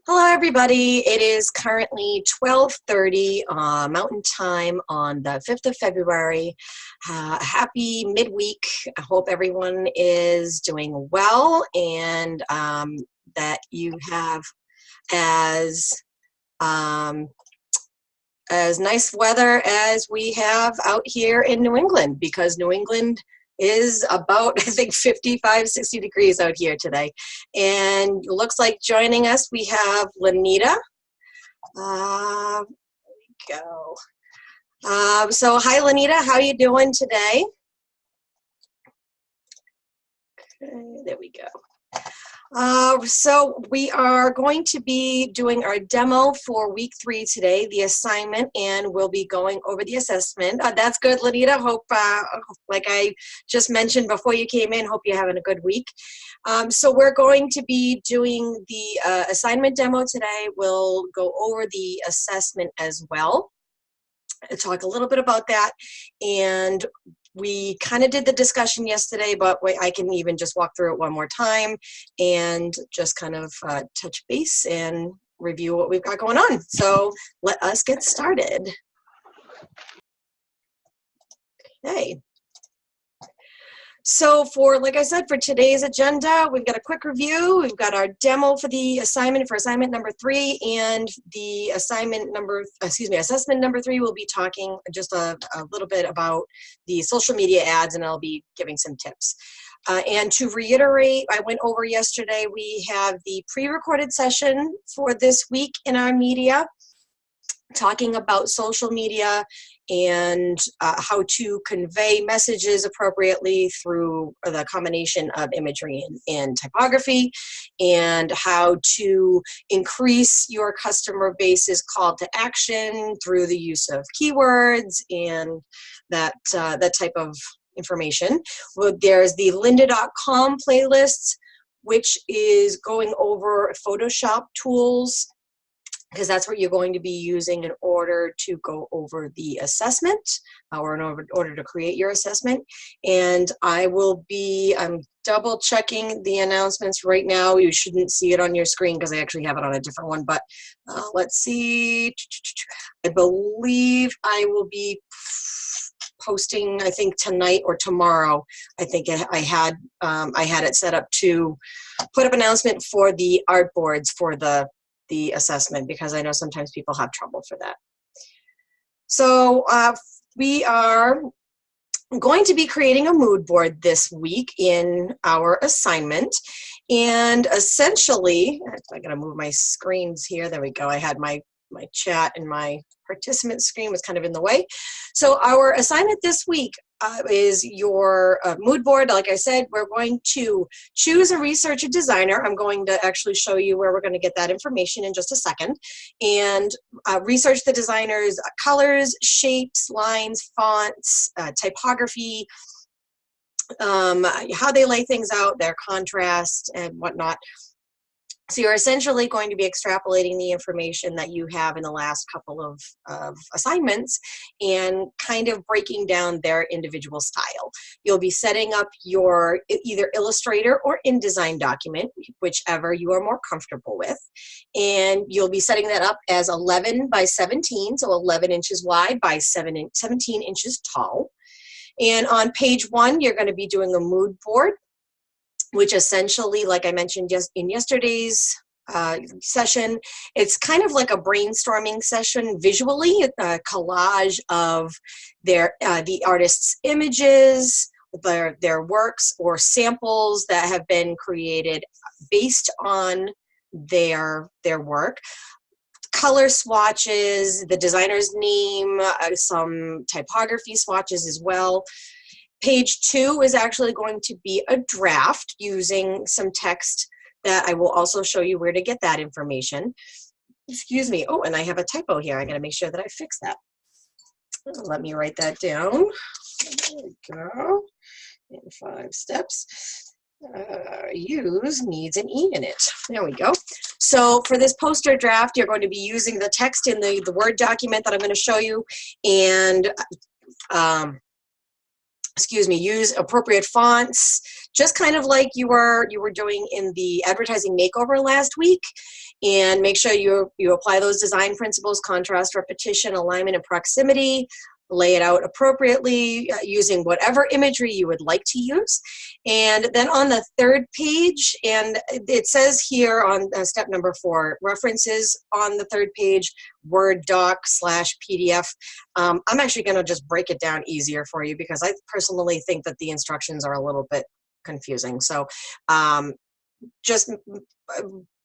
Hello everybody, it is currently 12:30 Mountain Time on the 5th of February. Happy midweek. I hope everyone is doing well and that you have as nice weather as we have out here in New England, because New England is about, I think, 55, 60 degrees out here today. And it looks like joining us, we have Lanita. There we go. So hi, Lanita, how are you doing today? Okay, there we go. So we are going to be doing our demo for week 3 today, the assignment, and we'll be going over the assessment. That's good, Lanita. Hope, like I just mentioned before you came in, hope you're having a good week. So we're going to be doing the assignment demo today. We'll go over the assessment as well, and talk a little bit about that. And we kind of did the discussion yesterday, but I can even just walk through it one more time and just kind of touch base and review what we've got going on. So let us get started. Okay. So like I said, for today's agenda, we've got a quick review. We've got our demo for the assignment for assignment number 3, and the assessment number 3 will be talking just a little bit about the social media ads, and I'll be giving some tips. And to reiterate, I went over yesterday, we have the pre-recorded session for this week in our media, talking about social media and how to convey messages appropriately through the combination of imagery and typography, and how to increase your customer base's call to action through the use of keywords and that type of information. Well, there's the lynda.com playlist, which is going over Photoshop tools, because that's what you're going to be using in order to go over the assessment or in order to create your assessment. And I'm double checking the announcements right now. You shouldn't see it on your screen because I actually have it on a different one, but let's see. I believe I will be posting, I think tonight or tomorrow. I think I had it set up to put up an announcement for the art boards for the assessment, because I know sometimes people have trouble for that. So we are going to be creating a mood board this week in our assignment, and essentially, I'm going to move my screens here. There we go. I had my chat and my participant screen was kind of in the way. So our assignment this week is your mood board. Like I said, we're going to choose a researcher designer. I'm going to actually show you where we're going to get that information in just a second, and research the designer's colors, shapes, lines, fonts, typography, how they lay things out, their contrast and whatnot. So you're essentially going to be extrapolating the information that you have in the last couple of assignments and kind of breaking down their individual style. You'll be setting up your either Illustrator or InDesign document, whichever you are more comfortable with. And you'll be setting that up as 11 by 17, so 11 inches wide by 17 inches tall. And on page 1, you're going to be doing a mood board, which essentially, like I mentioned just in yesterday's session, it's kind of like a brainstorming session visually, a collage of the artist's images, their works or samples that have been created based on their work. Color swatches, the designer's name, some typography swatches as well. Page 2 is actually going to be a draft using some text that I will also show you where to get that information. Excuse me. Oh, and I have a typo here. I got to make sure that I fix that. Let me write that down. There we go. In 5 steps. Use needs an E in it. There we go. So for this poster draft, you're going to be using the text in the Word document that I'm going to show you, and use appropriate fonts, just kind of like you were doing in the advertising makeover last week. And make sure you apply those design principles: contrast, repetition, alignment, and proximity. Lay it out appropriately using whatever imagery you would like to use. And then on the third page, and it says here on step number 4, references on the third page, Word doc / PDF. I'm actually going to just break it down easier for you because I personally think that the instructions are a little bit confusing. So just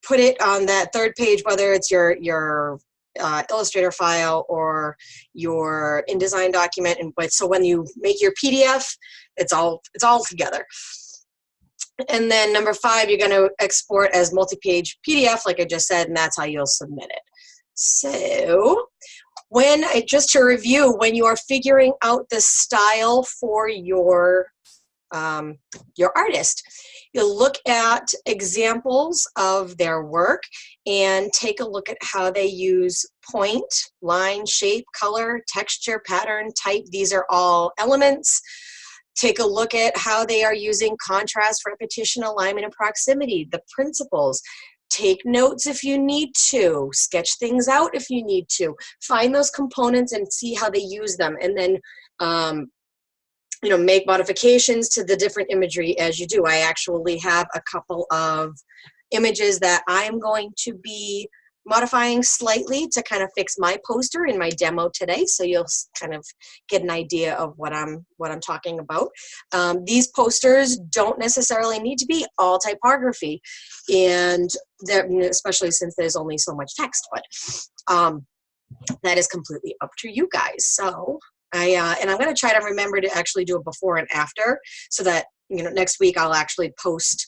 put it on that third page, whether it's your Illustrator file or your InDesign document, and so when you make your PDF, it's all together. And then number 5, you're going to export as multi-page PDF, like I just said, and that's how you'll submit it. So just to review, when you are figuring out the style for your artist, you'll look at examples of their work and take a look at how they use point, line, shape, color, texture, pattern, type. These are all elements. Take a look at how they are using contrast, repetition, alignment, and proximity, the principles. Take notes if you need to. Sketch things out if you need to. Find those components and see how they use them. And then make modifications to the different imagery as you do. I actually have a couple of images that I'm going to be modifying slightly to kind of fix my poster in my demo today, so you'll kind of get an idea of what I'm talking about. These posters don't necessarily need to be all typography, and especially since there's only so much text, but that is completely up to you guys. So and I'm going to try to remember to actually do a before and after, so that next week I'll actually post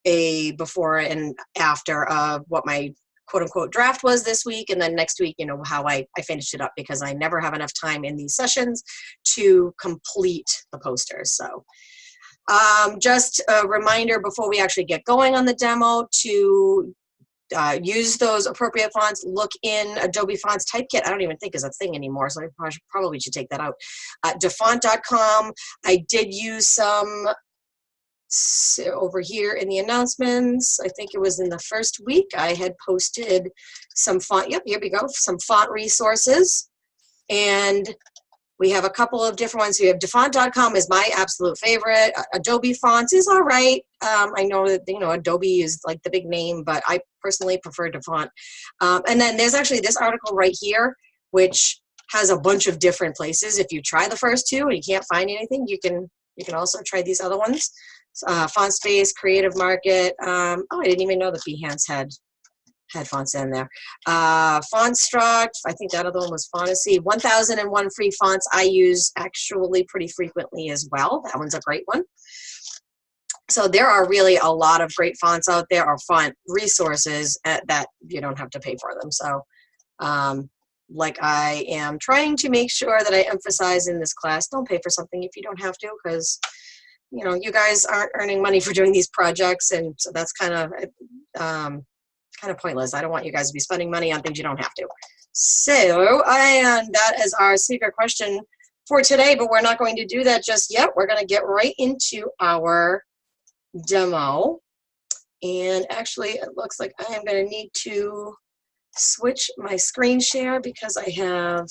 a before and after of what my quote-unquote draft was this week, and then next week how I finished it up, because I never have enough time in these sessions to complete the posters. So just a reminder before we actually get going on the demo to use those appropriate fonts. Look in Adobe Fonts Typekit. I don't even think is a thing anymore, so I probably should take that out. Defont.com. I did use some over here in the announcements. I think it was in the first week I had posted some font. Yep, here we go. Some font resources, and we have a couple of different ones. We have Defont.com is my absolute favorite. Adobe Fonts is all right. I know that Adobe is like the big name, but I personally prefer Defont. And then there's actually this article right here, which has a bunch of different places. If you try the first two and you can't find anything, you can also try these other ones. Font Space, Creative Market. I didn't even know that Behance had fonts in there. Fontstruct, I think that other one was Fantasy. 1001 free fonts I use actually pretty frequently as well. That one's a great one. So there are really a lot of great fonts out there, or font resources that you don't have to pay for them. So like I am trying to make sure that I emphasize in this class, don't pay for something if you don't have to, because you guys aren't earning money for doing these projects, and so that's kind of pointless. I don't want you guys to be spending money on things you don't have to. So, and that is our secret question for today, but we're not going to do that just yet. We're going to get right into our demo. And actually, it looks like I am going to need to switch my screen share because I have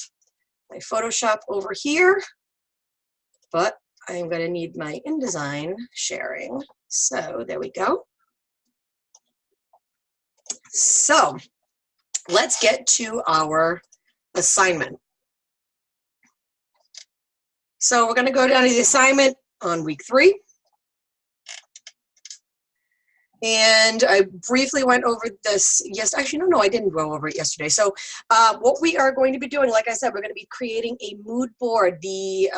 my Photoshop over here, but I'm going to need my InDesign sharing. So there we go. So let's get to our assignment. So we're going to go down to the assignment on week 3. And I briefly went over this. Yes, actually, no, I didn't go over it yesterday. So what we are going to be doing, like I said, we're going to be creating a mood board. The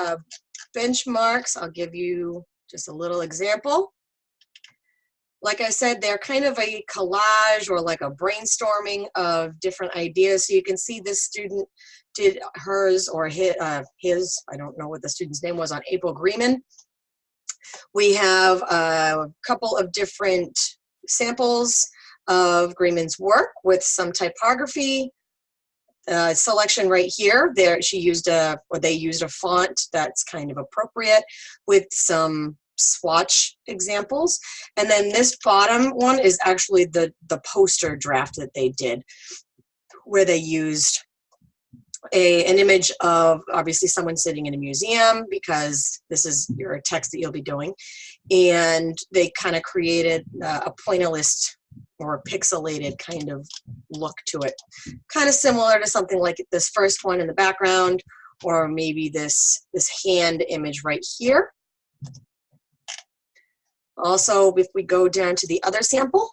benchmarks, I'll give you just a little example. Like I said, they're kind of a collage or like a brainstorming of different ideas. So you can see this student did hers or his, I don't know what the student's name was, on April Greenman. We have a couple of different samples of Greenman's work with some typography selection right here. There, they used a font that's kind of appropriate with some swatch examples. And then this bottom one is actually the poster draft that they did, where they used an image of obviously someone sitting in a museum, because this is your text that you'll be doing. And they kind of created a pointillist or a pixelated kind of look to it. Kind of similar to something like this first one in the background, or maybe this hand image right here. Also, if we go down to the other sample,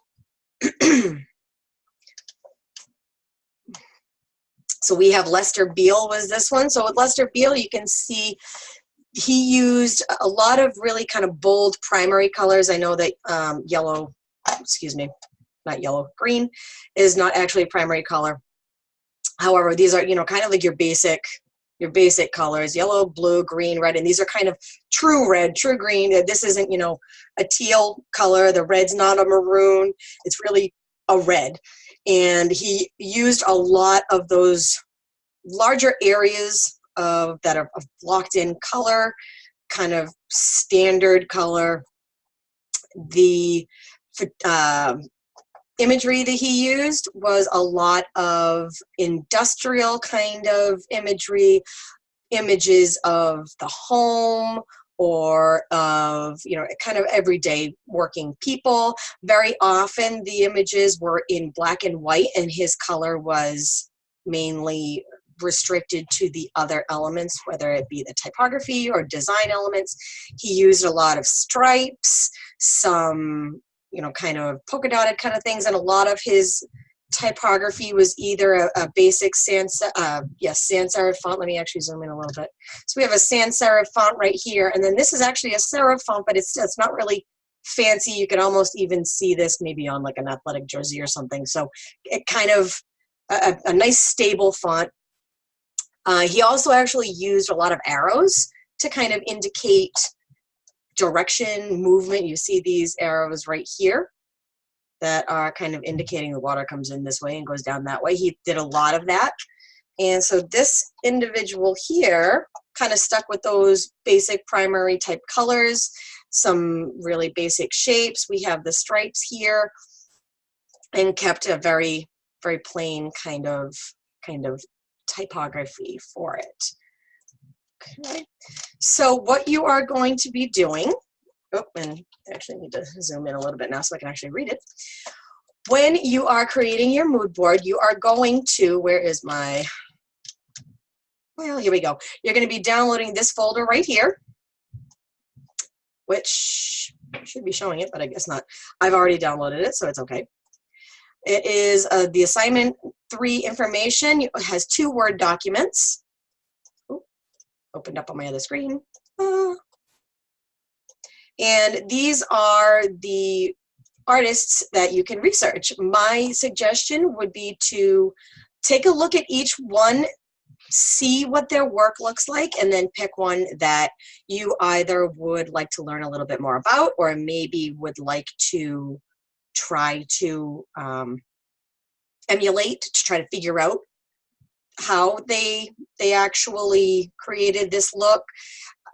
so we have Lester Beale was this one. So with Lester Beale, you can see he used a lot of really kind of bold primary colors. I know that yellow, excuse me, not yellow, green is not actually a primary color. However, these are, you know, kind of like your basic colors, yellow, blue, green, red, and these are kind of true red, true green. This isn't, you know, a teal color. The red's not a maroon. It's really a red. And he used a lot of those larger areas that are blocked in color, kind of standard color. The imagery that he used was a lot of industrial kind of imagery, images of the home, or of, you know, kind of everyday working people. Very often the images were in black and white, and his color was mainly restricted to the other elements, whether it be the typography or design elements. He used a lot of stripes, some, you know, kind of polka dotted kind of things, and a lot of his typography was either a basic sans serif font. Let me actually zoom in a little bit. So we have a sans serif font right here, and then this is actually a serif font, but it's not really fancy. You could almost even see this maybe on like an athletic jersey or something. So it kind of a nice stable font. He also actually used a lot of arrows to kind of indicate direction, movement. You see these arrows right here that are kind of indicating the water comes in this way and goes down that way. He did a lot of that. And so this individual here kind of stuck with those basic primary type colors, some really basic shapes. We have the stripes here, and kept a very, very plain kind of typography for it. Okay. So what you are going to be doing, oh, and I actually need to zoom in a little bit now so I can actually read it. When you are creating your mood board, you are going to, where is my, well, here we go. You're going to be downloading this folder right here, which should be showing it, but I guess not. I've already downloaded it, so it's okay. It is the assignment 3 information. It has 2 Word documents. Ooh, opened up on my other screen. And these are the artists that you can research. My suggestion would be to take a look at each one, see what their work looks like, and then pick one that you either would like to learn a little bit more about, or maybe would like to try to emulate, to try to figure out how they actually created this look.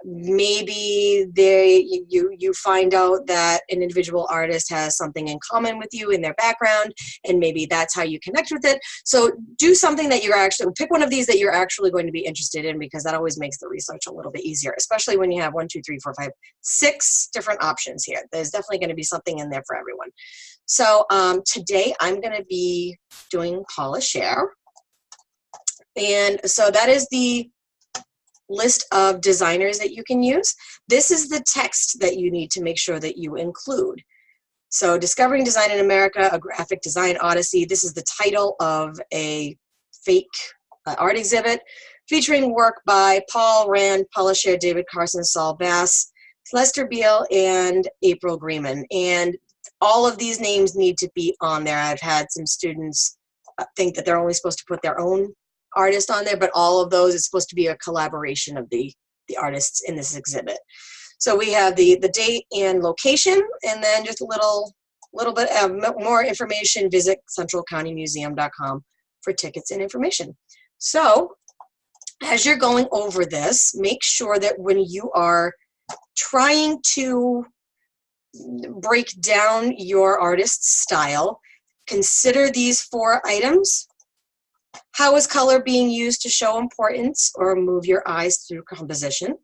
Maybe you find out that an individual artist has something in common with you in their background, and maybe that's how you connect with it. So do something that you're actually, pick one of these that you're actually going to be interested in, because that always makes the research a little bit easier, especially when you have 1, 2, 3, 4, 5, 6 different options here. There's definitely going to be something in there for everyone. So today I'm going to be doing Paula Scher. And so that is the list of designers that you can use. This is the text that you need to make sure that you include. So Discovering Design in America, a Graphic Design Odyssey. This is the title of a fake art exhibit featuring work by Paul Rand, Paula Scher, David Carson, Saul Bass, Lester Beale, and April Greenman. And all of these names need to be on there. I've had some students think that they're only supposed to put their own artist on there, but all of those is supposed to be a collaboration of the artists in this exhibit. So we have the date and location, and then just a little bit of more information. Visit centralcountymuseum.com for tickets and information. So as you're going over this, make sure that when you are trying to break down your artist's style, consider these 4 items. How is color being used to show importance or move your eyes through composition?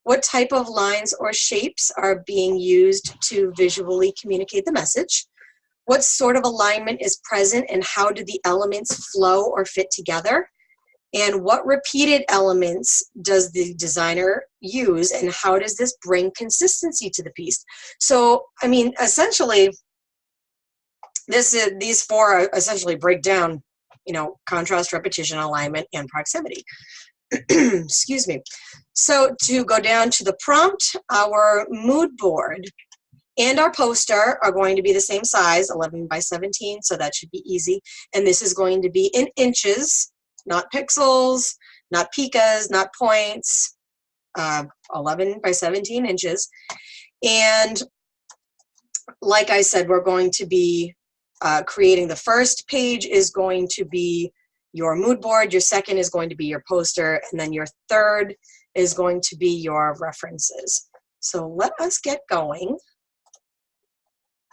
What type of lines or shapes are being used to visually communicate the message? What sort of alignment is present and how do the elements flow or fit together? And what repeated elements does the designer use and how does this bring consistency to the piece? So, I mean, essentially, these 4 essentially break down, you know, contrast, repetition, alignment, and proximity. Excuse me. So to go down to the prompt, our mood board and our poster are going to be the same size, 11 by 17, so that should be easy. And this is going to be in inches, not pixels, not picas, not points, 11 by 17 inches. And like I said, we're going to be creating the first page is going to be your mood board, your second is going to be your poster, and then your third is going to be your references. So let us get going.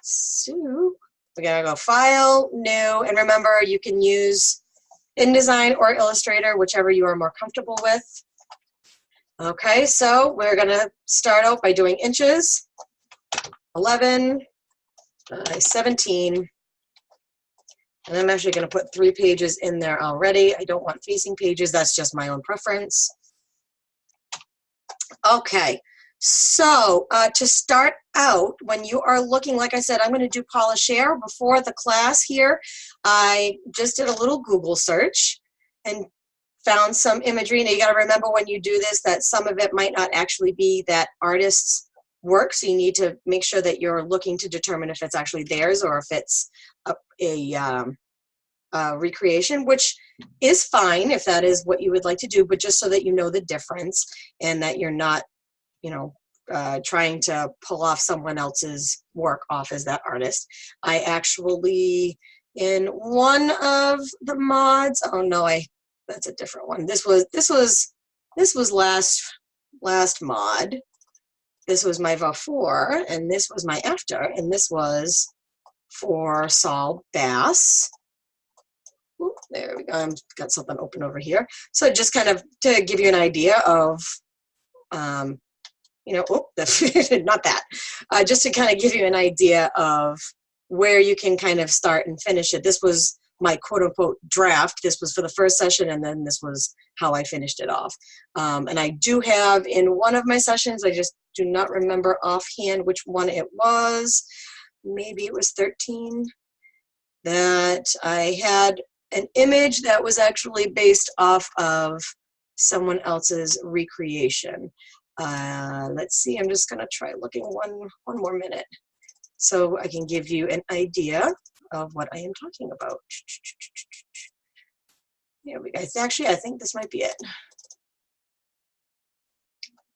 So we're gonna go File, New, and remember you can use InDesign or Illustrator, whichever you are more comfortable with. Okay, so we're gonna start out by doing inches, 11 by 17. And I'm actually going to put 3 pages in there already. I don't want facing pages. That's just my own preference. Okay, so to start out, when you are looking, like I said, I'm going to do polish hair. Before the class here, I just did a little Google search and found some imagery. Now you got to remember when you do this that some of it might not actually be that artist's work, so you need to make sure that you're looking to determine if it's actually theirs or if it's a recreation, which is fine if that is what you would like to do, but just so that you know the difference and that you're not, you know, trying to pull off someone else's work off as that artist. I actually, in one of the mods, oh no, that's a different one. This was last mod. This was my before, and this was my after, and this was for Saul Bass. Ooh, there we go. I've got something open over here. So just kind of to give you an idea of, you know, oh, not that. Just to kind of give you an idea of where you can kind of start and finish it. This was my quote-unquote draft. This was for the first session, and then this was how I finished it off. And I do have in one of my sessions, I just do not remember offhand which one it was. Maybe it was 13, that I had an image that was actually based off of someone else's recreation. Let's see, I'm just gonna try looking one more minute so I can give you an idea of what I am talking about. There we go. Actually, I think this might be it.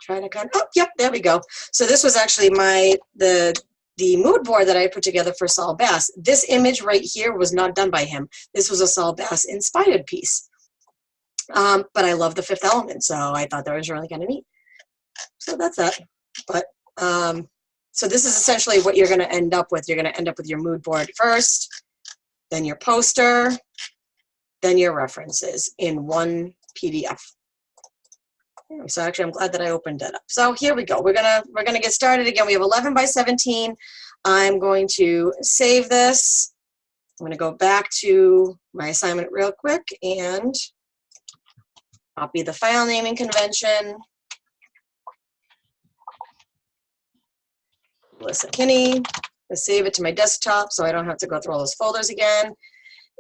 Try to kind of, oh, yep, there we go. So this was actually the mood board that I put together for Saul Bass. This image right here was not done by him. This was a Saul Bass inspired piece. But I love the fifth element, so I thought that was really kind of neat. So that's that. But so this is essentially what you're going to end up with. You're going to end up with your mood board first, then your poster, then your references in one PDF. So actually, I'm glad that I opened it up. So here we go. We're gonna get started again. We have 11 by 17. I'm going to save this. I'm going to go back to my assignment real quick and copy the file naming convention. Melissa Kinney. Let's save it to my desktop so I don't have to go through all those folders again.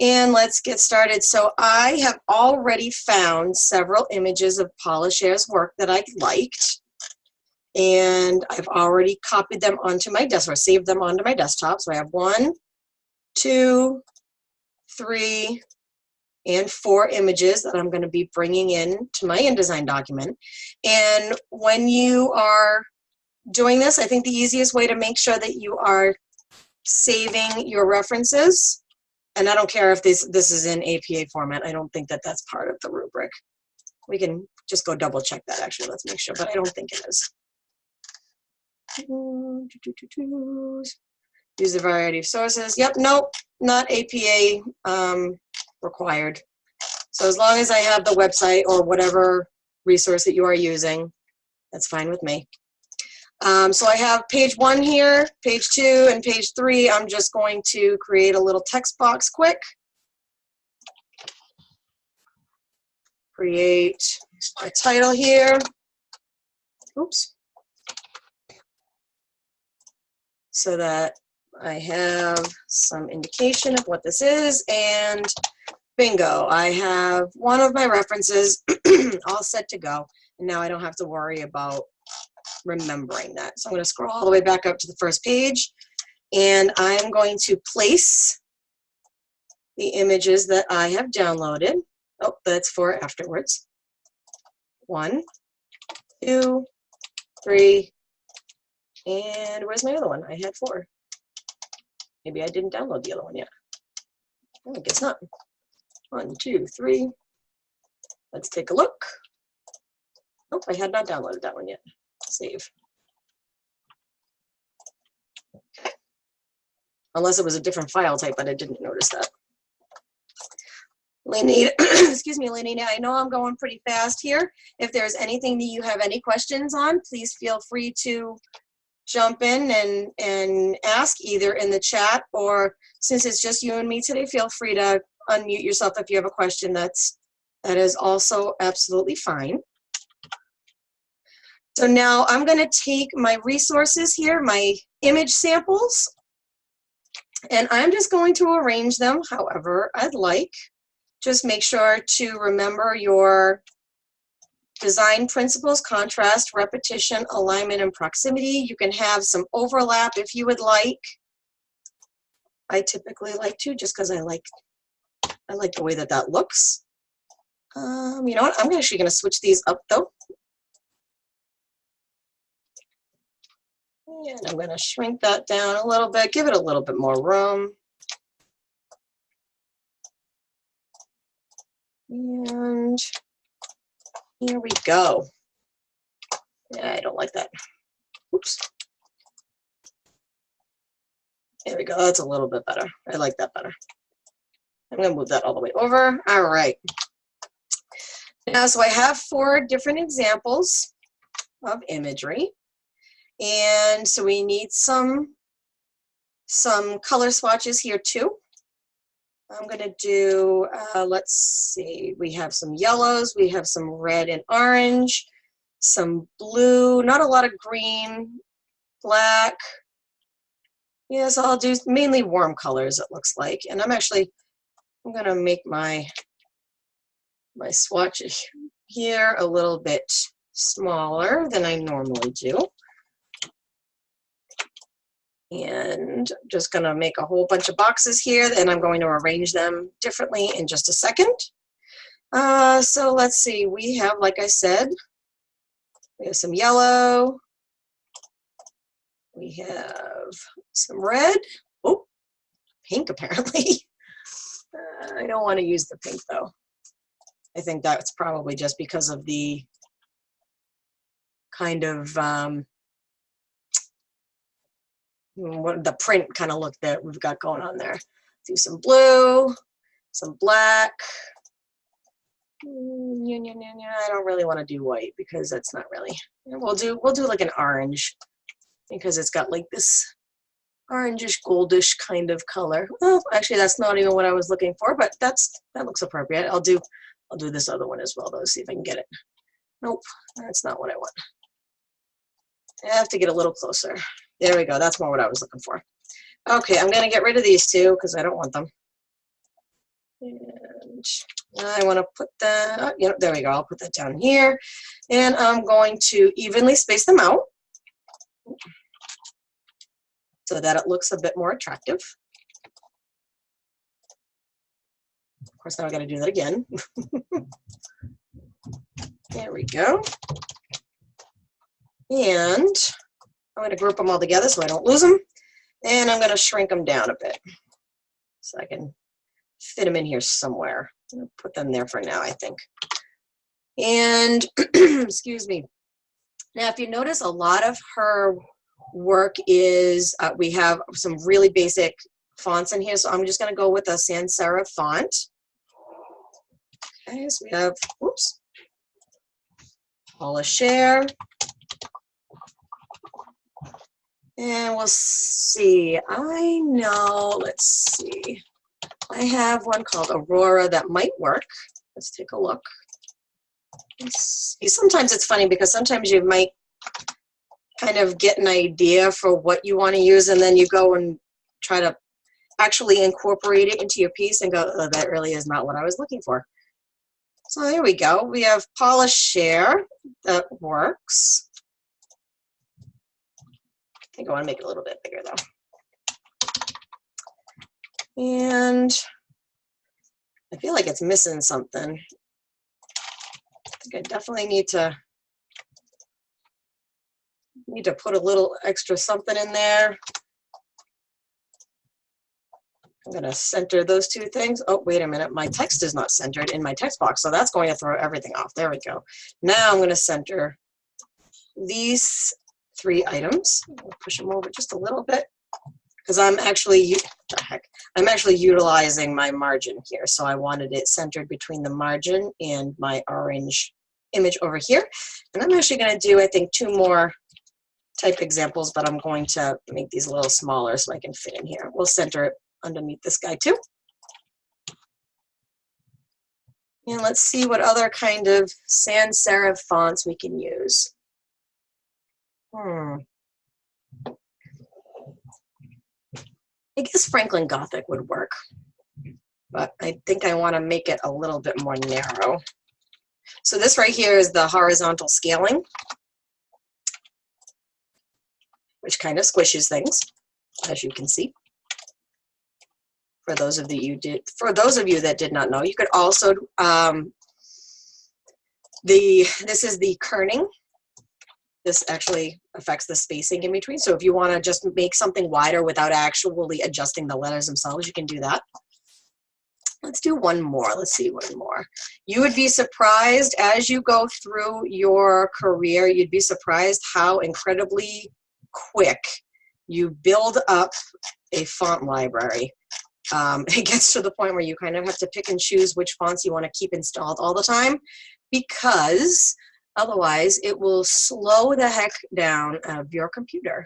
And let's get started. So I have already found several images of Polish Air's work that I liked. And I've already copied them onto my desktop, or saved them onto my desktop. So I have 1, 2, 3, and 4 images that I'm going to be bringing in to my InDesign document. And when you are doing this, I think the easiest way to make sure that you are saving your references, and I don't care if this is in APA format. I don't think that that's part of the rubric. We can just go double check that actually. Let's make sure, but I don't think it is. Use a variety of sources. Yep, nope, not APA required. So as long as I have the website or whatever resource that you are using, that's fine with me. So I have page 1 here, page 2, and page 3. I'm just going to create a little text box quick. Create a title here. Oops. So that I have some indication of what this is, and bingo, I have one of my references all set to go, and now I don't have to worry about remembering that. So I'm going to scroll all the way back up to the first page, and I'm going to place the images that I have downloaded. Oh, that's for afterwards. 1, 2, 3, and where's my other one? I had 4. Maybe I didn't download the other one yet. Oh, I guess not. 1, 2, 3. Let's take a look. Nope, I had not downloaded that one yet. Save. Unless it was a different file type, but I didn't notice that. Lenita, excuse me, Lenita, I know I'm going pretty fast here. If there's anything that you have any questions on, please feel free to jump in and ask either in the chat, or since it's just you and me today, feel free to unmute yourself if you have a question. That is also absolutely fine. So now I'm going to take my resources here, my image samples, and I'm just going to arrange them however I'd like. Just make sure to remember your design principles: contrast, repetition, alignment, and proximity. You can have some overlap if you would like. I typically like to, just because I like the way that that looks. You know what? I'm actually going to switch these up though. And I'm going to shrink that down a little bit, give it a little bit more room. And here we go. Yeah, I don't like that. Oops. There we go. That's a little bit better. I like that better. I'm going to move that all the way over. All right. Now, so I have 4 different examples of imagery. And so we need some color swatches here too. I'm going to do, let's see, we have some yellows, we have some red and orange, some blue, not a lot of green, black. Yes, I'll do mainly warm colors, it looks like. And I'm going to make my swatch here a little bit smaller than I normally do. And I'm just going to make a whole bunch of boxes here, and I'm going to arrange them differently in just a second. So let's see, we have, like I said, we have some yellow, we have some red, oh, pink apparently. I don't want to use the pink though. I think that's probably just because of the kind of what the print kind of look that we've got going on there. Do some blue, some black. I don't really want to do white because that's not really. We'll do like an orange because it's got like this orangish goldish kind of color. Well, actually that's not even what I was looking for, but that looks appropriate. I'll do this other one as well though, see if I can get it. Nope, that's not what I want. I have to get a little closer. There we go. That's more what I was looking for. Okay, I'm going to get rid of these two because I don't want them. And I want to put that, you know, there we go. I'll put that down here. And I'm going to evenly space them out so that it looks a bit more attractive. Of course, now I got to do that again. There we go. And I'm going to group them all together so I don't lose them. And I'm going to shrink them down a bit so I can fit them in here somewhere. I'm going to put them there for now, I think. And, excuse me. Now, if you notice, a lot of her work is, we have some really basic fonts in here, so I'm just going to go with a sans serif font. Okay, so we have, oops, Polish Share. And we'll see. I know, let's see. I have one called Aurora that might work. Let's take a look. Sometimes it's funny because sometimes you might kind of get an idea for what you want to use, and then you go and try to actually incorporate it into your piece and go, oh, that really is not what I was looking for. So there we go. We have Polish Share that works. I think I want to make it a little bit bigger though. And I feel like it's missing something. I think I definitely need to put a little extra something in there. I'm going to center those two things. Oh, wait a minute. My text is not centered in my text box, so that's going to throw everything off. There we go. Now I'm going to center these three items. I'll push them over just a little bit because I'm actually, I'm actually utilizing my margin here. So I wanted it centered between the margin and my orange image over here. And I'm actually going to do, I think, 2 more type examples, but I'm going to make these a little smaller so I can fit in here. We'll center it underneath this guy too. And let's see what other kind of sans serif fonts we can use. I guess Franklin Gothic would work, but I think I want to make it a little bit more narrow. So this right here is the horizontal scaling, which kind of squishes things, as you can see. For those of you that did not know, you could also this is the kerning. This actually affects the spacing in between. So if you want to just make something wider without actually adjusting the letters themselves, you can do that. Let's do one more. Let's see, one more. You would be surprised as you go through your career, you'd be surprised how incredibly quick you build up a font library. It gets to the point where you kind of have to pick and choose which fonts you want to keep installed all the time, because otherwise it will slow the heck down of your computer.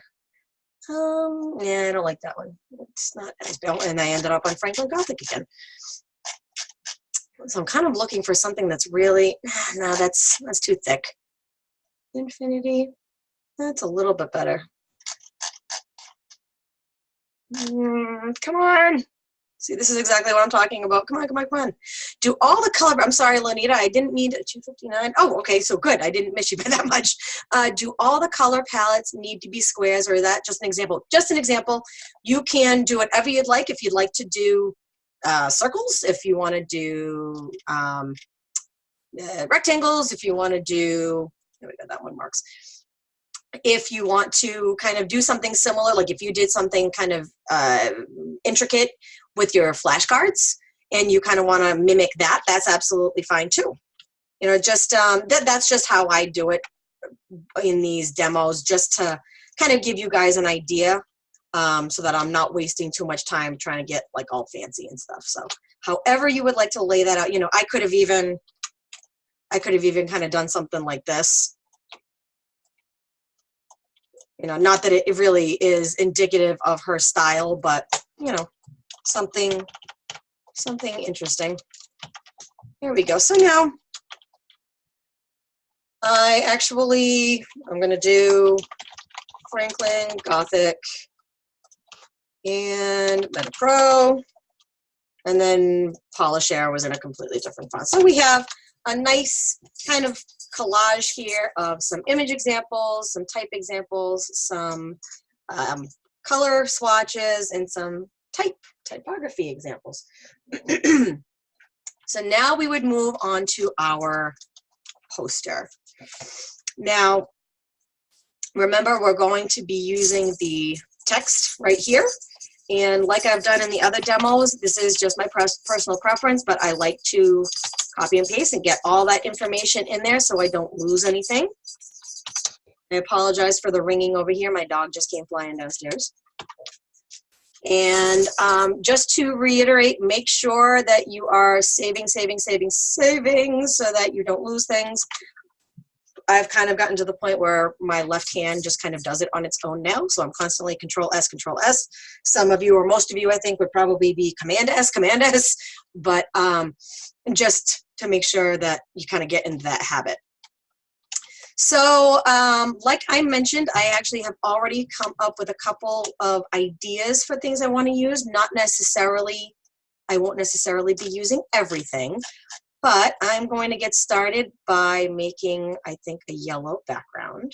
Yeah, I don't like that one. It's not as built, and I ended up on Franklin Gothic again. So I'm kind of looking for something that's really, no, that's too thick. Infinity, that's a little bit better. Come on. See, this is exactly what I'm talking about. Come on, come on, come on. Do all the color, I'm sorry, Lanita, I didn't mean to, 259. Oh, okay, so good. I didn't miss you by that much. Do all the color palettes need to be squares, or is that just an example? Just an example. You can do whatever you'd like. If you'd like to do circles, if you want to do rectangles, if you want to do, there we go, that one works. If you want to kind of do something similar, like if you did something kind of intricate with your flashcards and you kind of want to mimic that, that's absolutely fine too. You know, just that's just how I do it in these demos, just to kind of give you guys an idea, so that I'm not wasting too much time trying to get like all fancy and stuff. So however you would like to lay that out, you know, I could have even kind of done something like this. You know, not that it really is indicative of her style, but, you know, something interesting. Here we go. So now I'm going to do Franklin Gothic and MetaPro, and then Polish Air was in a completely different font. So we have a nice kind of collage here of some image examples, some type examples, some color swatches, and some typography examples. So now we would move on to our poster. Now, remember, we're going to be using the text right here. And like I've done in the other demos, this is just my personal preference, but I like to copy and paste and get all that information in there so I don't lose anything. I apologize for the ringing over here. My dog just came flying downstairs. And just to reiterate, make sure that you are saving so that you don't lose things. I've kind of gotten to the point where my left hand just kind of does it on its own now. So I'm constantly Control S, Control S. Some of you, or most of you, I think, would probably be Command S. But just to make sure that you kind of get into that habit. So like I mentioned, I actually have already come up with a couple of ideas for things I want to use. Not necessarily, I won't necessarily be using everything, but I'm going to get started by making, I think, a yellow background.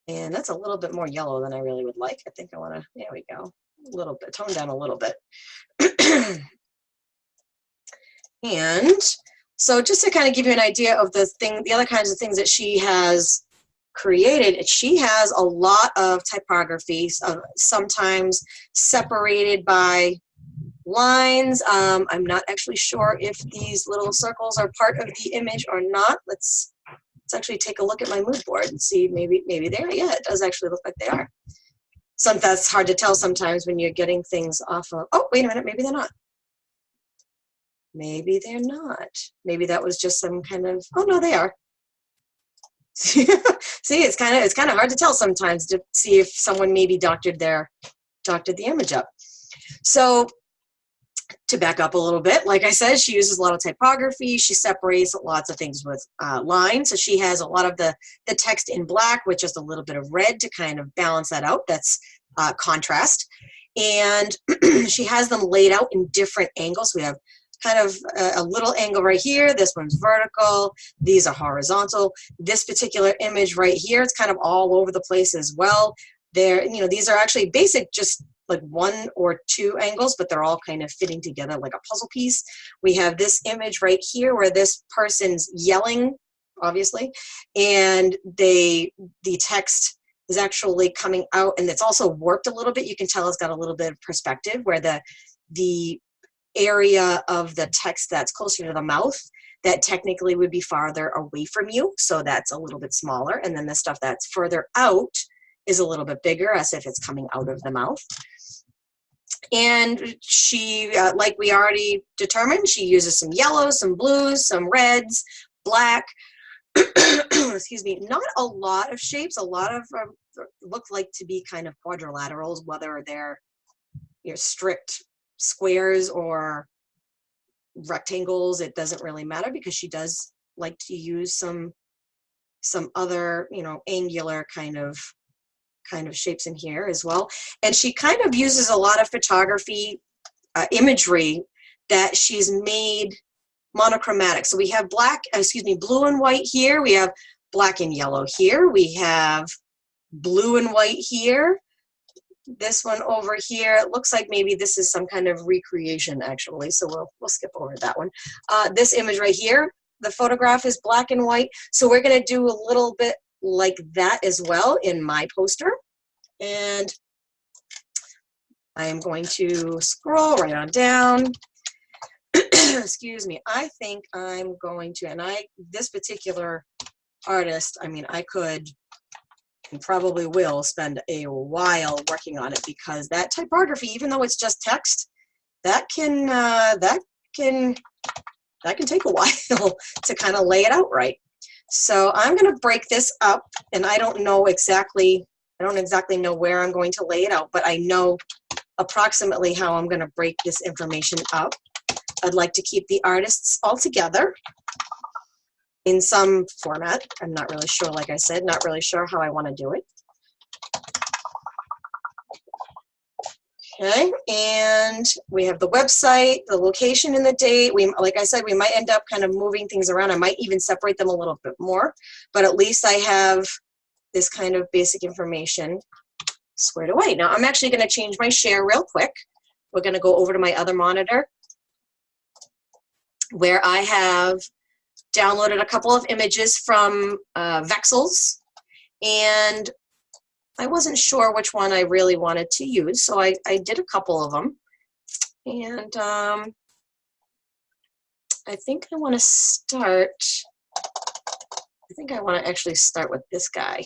And that's a little bit more yellow than I really would like. I think I want to, there we go, a little bit, tone down a little bit. And so just to kind of give you an idea of the other kinds of things that she has created, she has a lot of typography, sometimes separated by lines. I'm not actually sure if these little circles are part of the image or not. Let's actually take a look at my mood board and see, maybe there, yeah, it does actually look like they are. That's hard to tell sometimes when you're getting things off of, oh, wait a minute, maybe they're not. Maybe they're not. Maybe that was just some kind of, oh no, they are. See, it's kind of hard to tell sometimes to see if someone maybe doctored the image up. So to back up a little bit, like I said, she uses a lot of typography. She separates lots of things with lines. So she has a lot of the text in black with just a little bit of red to kind of balance that out. That's contrast. And she has them laid out in different angles. We have kind of a little angle right here. This one's vertical. These are horizontal. This particular image right here, it's kind of all over the place as well. These are actually basic, just like 1 or 2 angles, but they're all kind of fitting together like a puzzle piece. We have this image right here where this person's yelling, obviously, and the text is actually coming out, and it's also warped a little bit. You can tell it's got a little bit of perspective where the area of the text that's closer to the mouth, that technically would be farther away from you, so that's a little bit smaller, and then the stuff that's further out is a little bit bigger, as if it's coming out of the mouth. And she, like we already determined, she uses some yellows, some blues, some reds, black, excuse me, not a lot of shapes. A lot of look like to be kind of quadrilaterals, whether they're strict squares or rectangles, it doesn't really matter, because she does like to use some other, angular kind of shapes in here as well. And she kind of uses a lot of photography imagery that she's made monochromatic. So we have blue and white here. We have black and yellow here. We have blue and white here. This one over here, it looks like maybe this is some kind of recreation, actually, so we'll skip over that one. This image right here, the photograph is black and white, so we're going to do a little bit like that as well in my poster. And I am going to scroll right on down. Excuse me. I think I'm going to, and this particular artist, I mean, I could and probably will spend a while working on it, because that typography, even though it's just text, that can take a while to kind of lay it out right. So I'm going to break this up, and I don't exactly know where I'm going to lay it out, but I know approximately how I'm going to break this information up. I'd like to keep the artists all together in some format. I'm not really sure, like I said, not really sure how I want to do it. Okay, and we have the website, the location, and the date. Like I said, we might end up kind of moving things around. I might even separate them a little bit more, but at least I have this kind of basic information squared away. Now I'm actually going to change my share real quick. We're going to go over to my other monitor where I have downloaded a couple of images from Vexels, and I wasn't sure which one I really wanted to use, so I did a couple of them. And I think I want to start, I think I want to actually start with this guy.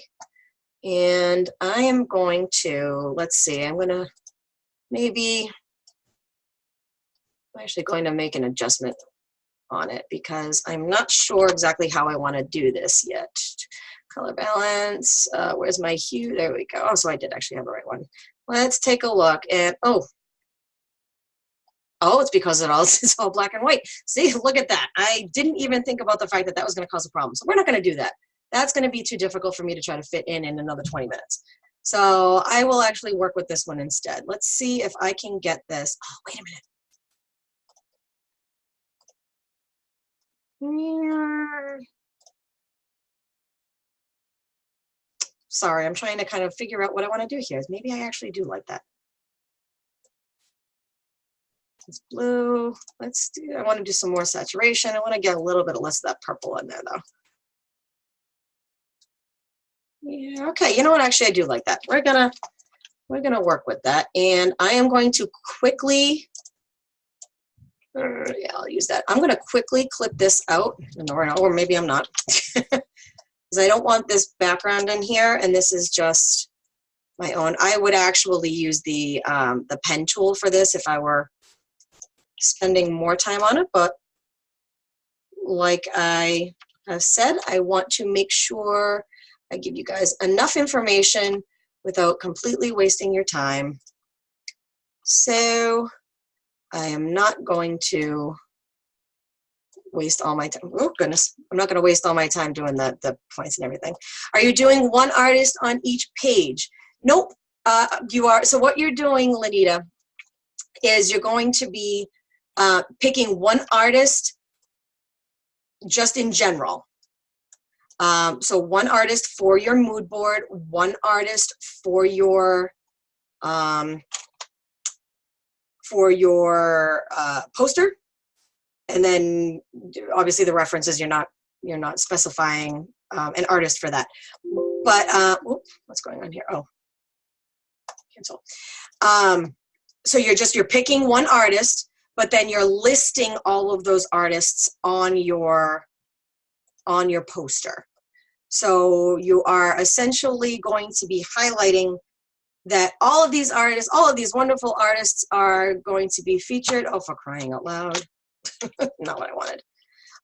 And I am going to, let's see, I'm going to maybe, I'm actually going to make an adjustment on it because I'm not sure exactly how I want to do this yet. Color balance, where's my hue? There we go. Oh, so I did actually have the right one. Let's take a look at, oh, it's because it's all black and white. See, look at that. I didn't even think about the fact that that was going to cause a problem. So we're not going to do that. That's going to be too difficult for me to try to fit in another 20 minutes. So I will actually work with this one instead. Let's see if I can get this. Oh, wait a minute. Sorry, I'm trying to kind of figure out what I want to do here. Maybe I actually do like that. It's blue. Let's do, I want to do some more saturation. I want to get a little bit less of that purple in there though. Yeah, okay, you know what, actually I do like that. We're gonna work with that, and I am going to quickly, yeah, I'll use that. I'm going to quickly clip this out, or maybe I'm not, because I don't want this background in here, and this is just my own. I would actually use the pen tool for this if I were spending more time on it, but like I have said, I want to make sure I give you guys enough information without completely wasting your time. So I am not going to waste all my time. Oh goodness, I'm not going to waste all my time doing the points and everything. Are you doing one artist on each page? Nope, you are. So what you're doing, Lanita, is you're going to be picking one artist just in general. So one artist for your mood board, one artist for your poster, and then obviously the references you're not specifying an artist for that. But what's going on here? Oh, cancel. So you're picking one artist, but then you're listing all of those artists on your poster. So you are essentially going to be highlighting that all of these artists, all of these wonderful artists are going to be featured. Oh, for crying out loud. Not what I wanted.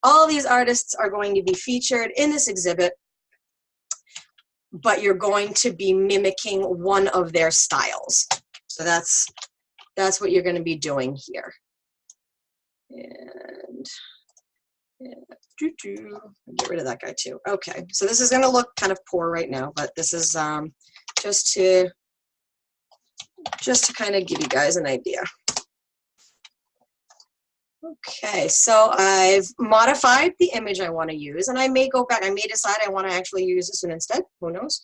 All of these artists are going to be featured in this exhibit, but you're going to be mimicking one of their styles. So that's what you're going to be doing here. And get rid of that guy too. Okay, so this is going to look kind of poor right now, but this is just to kind of give you guys an idea. Okay, so I've modified the image I want to use, and I may go back. I may decide I want to actually use this one instead. Who knows?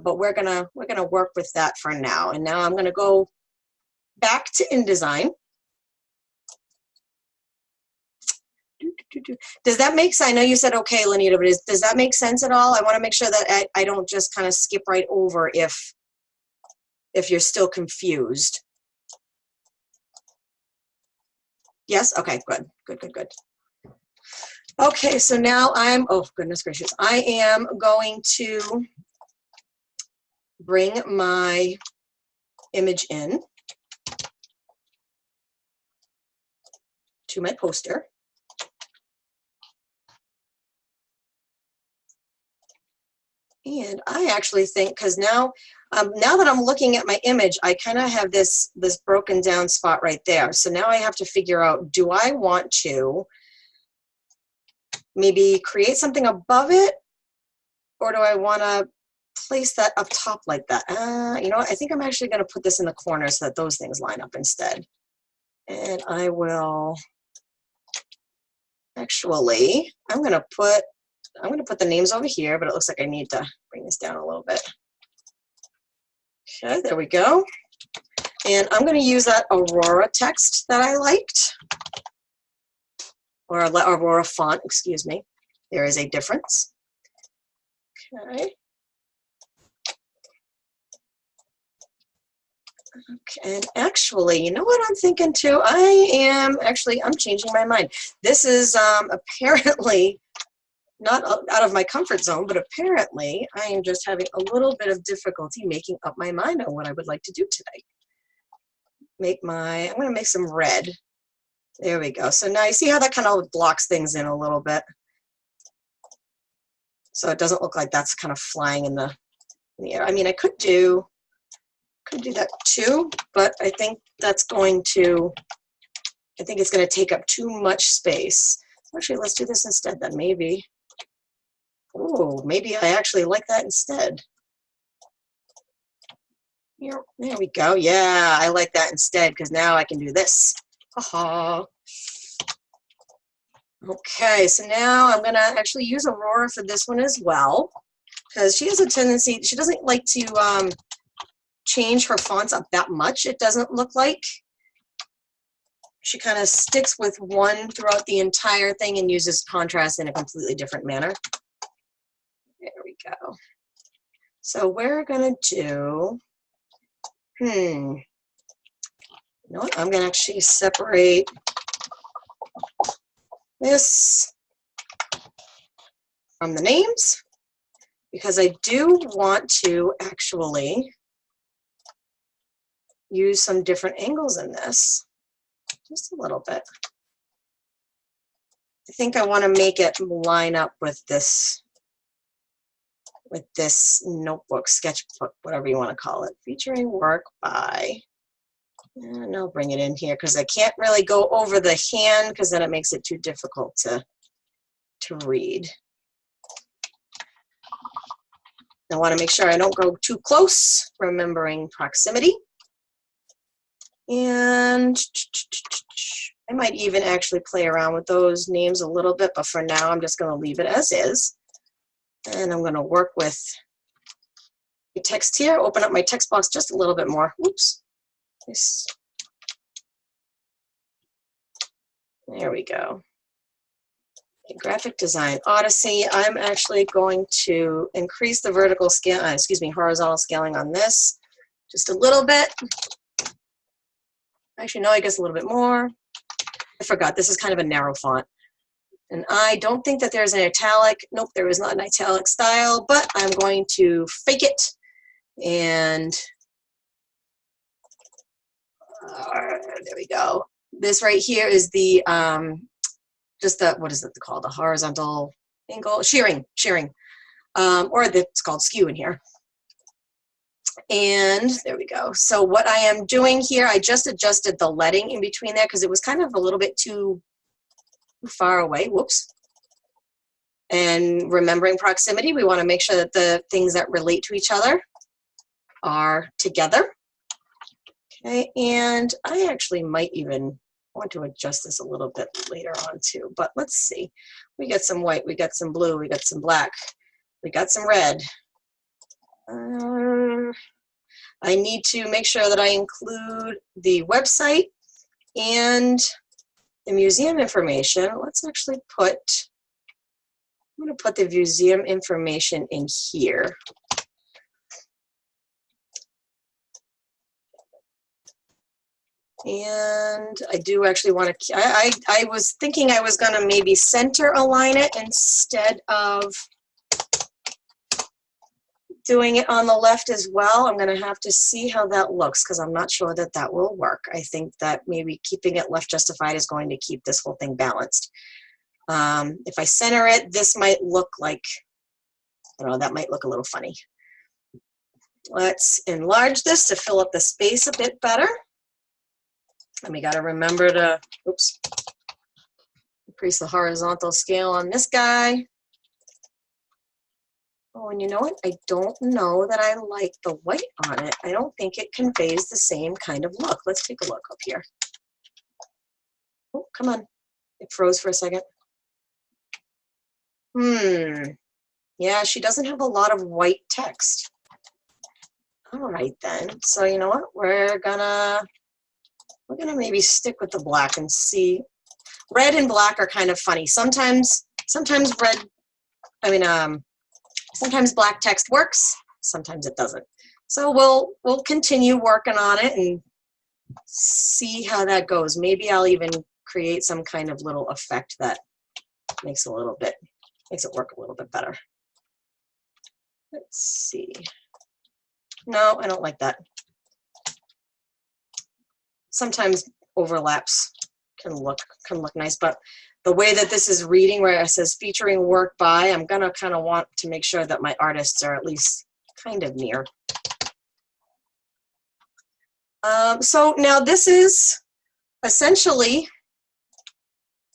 But we're gonna work with that for now. And now I'm gonna go back to InDesign. Does that make sense? I know you said okay, Lanita, but does that make sense at all? I want to make sure that I don't just kind of skip right over if you're still confused. Yes? Okay, good. Okay, so now oh goodness gracious, I am going to bring my image in to my poster. And I actually think, because now that I'm looking at my image, I kind of have this broken down spot right there. So now I have to figure out, do I want to maybe create something above it, or do I want to place that up top like that? You know what? I think I'm actually going to put this in the corner so that those things line up instead. And I will actually, I'm going to put the names over here, but it looks like I need to bring this down a little bit. Okay, there we go. And I'm going to use that Aurora text that I liked, or Aurora font, excuse me. There is a difference. Okay. Okay, and actually, you know what I'm thinking too? I'm changing my mind. This is apparently not out of my comfort zone, but apparently I am just having a little bit of difficulty making up my mind on what I would like to do today. I'm gonna make some red. There we go. So now you see how that kind of blocks things in a little bit. So it doesn't look like that's kind of flying in the air. I mean, I could do that too, but I think it's going to take up too much space. Actually, let's do this instead then, maybe. Oh, maybe I actually like that instead. Here, there we go. Yeah, I like that instead because now I can do this. Haha. Okay, so now I'm gonna actually use Aurora for this one as well because she has a tendency, she doesn't like to change her fonts up that much, it doesn't look like. She kind of sticks with one throughout the entire thing and uses contrast in a completely different manner. There we go. So we're gonna do, you know what, I'm gonna actually separate this from the names because I do want to actually use some different angles in this, just a little bit. I think I want to make it line up with this notebook, sketchbook, whatever you want to call it, featuring work by, and I'll bring it in here because I can't really go over the hand because then it makes it too difficult to read. I want to make sure I don't go too close, remembering proximity. And I might even actually play around with those names a little bit, but for now I'm just going to leave it as is. And I'm going to work with the text here, open up my text box just a little bit more. Oops. There we go. Graphic Design Odyssey. I'm actually going to increase the vertical scale, horizontal scaling on this just a little bit. Actually, no, I guess a little bit more. I forgot, this is kind of a narrow font. And I don't think that there's an italic. Nope, there is not an italic style, but I'm going to fake it. And there we go. This right here is the, just the, what is it called? The horizontal angle, shearing. Or it's called skew in here. And there we go. So what I am doing here, I just adjusted the leading in between there because it was kind of a little bit too far away. Whoops. And remembering proximity, we want to make sure that the things that relate to each other are together. Okay, and I actually might even want to adjust this a little bit later on too, but let's see. We got some white, we got some blue, we got some black, we got some red. I need to make sure that I include the website and the museum information. Let's actually I'm going to put the museum information in here. And I do actually want to, I was thinking I was going to maybe center align it instead of doing it on the left as well. I'm going to have to see how that looks because I'm not sure that that will work. I think that maybe keeping it left justified is going to keep this whole thing balanced. If I center it, this might look like, I don't know, that might look a little funny. Let's enlarge this to fill up the space a bit better. And we got to remember to, oops, increase the horizontal scale on this guy. Oh, and you know what? I don't know that I like the white on it. I don't think it conveys the same kind of look. Let's take a look up here. Oh, come on. It froze for a second. Yeah, she doesn't have a lot of white text. All right then. So you know what? We're gonna maybe stick with the black and see. Red and black are kind of funny. Sometimes red, sometimes black text works, sometimes it doesn't. So we'll continue working on it and see how that goes. Maybe I'll even create some kind of little effect that makes it work a little bit better. Let's see. No, I don't like that. Sometimes overlaps can look nice, but the way that this is reading, where it says featuring work by, I'm gonna kind of want to make sure that my artists are at least kind of near. So now this is essentially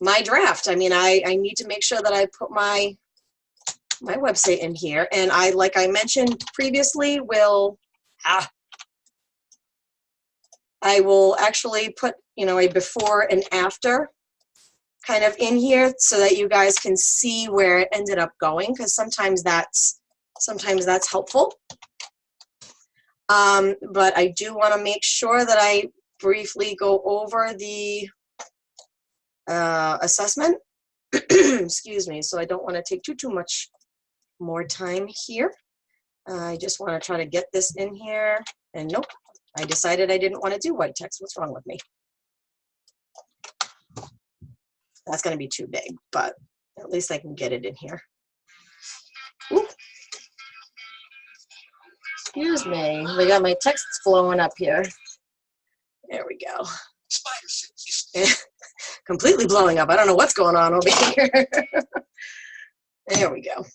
my draft. I mean, I need to make sure that I put my website in here, and like I mentioned previously, I will actually put, you know, a before and after kind of in here so that you guys can see where it ended up going, because sometimes that's helpful. But I do want to make sure that I briefly go over the assessment. Excuse me. So I don't want to take too much more time here. I just want to try to get this in here. And nope, I decided I didn't want to do white text. What's wrong with me? That's going to be too big, but at least I can get it in here. Ooh. Excuse me, we got my texts flowing up here. There we go. Completely blowing up. I don't know what's going on over here. There we go.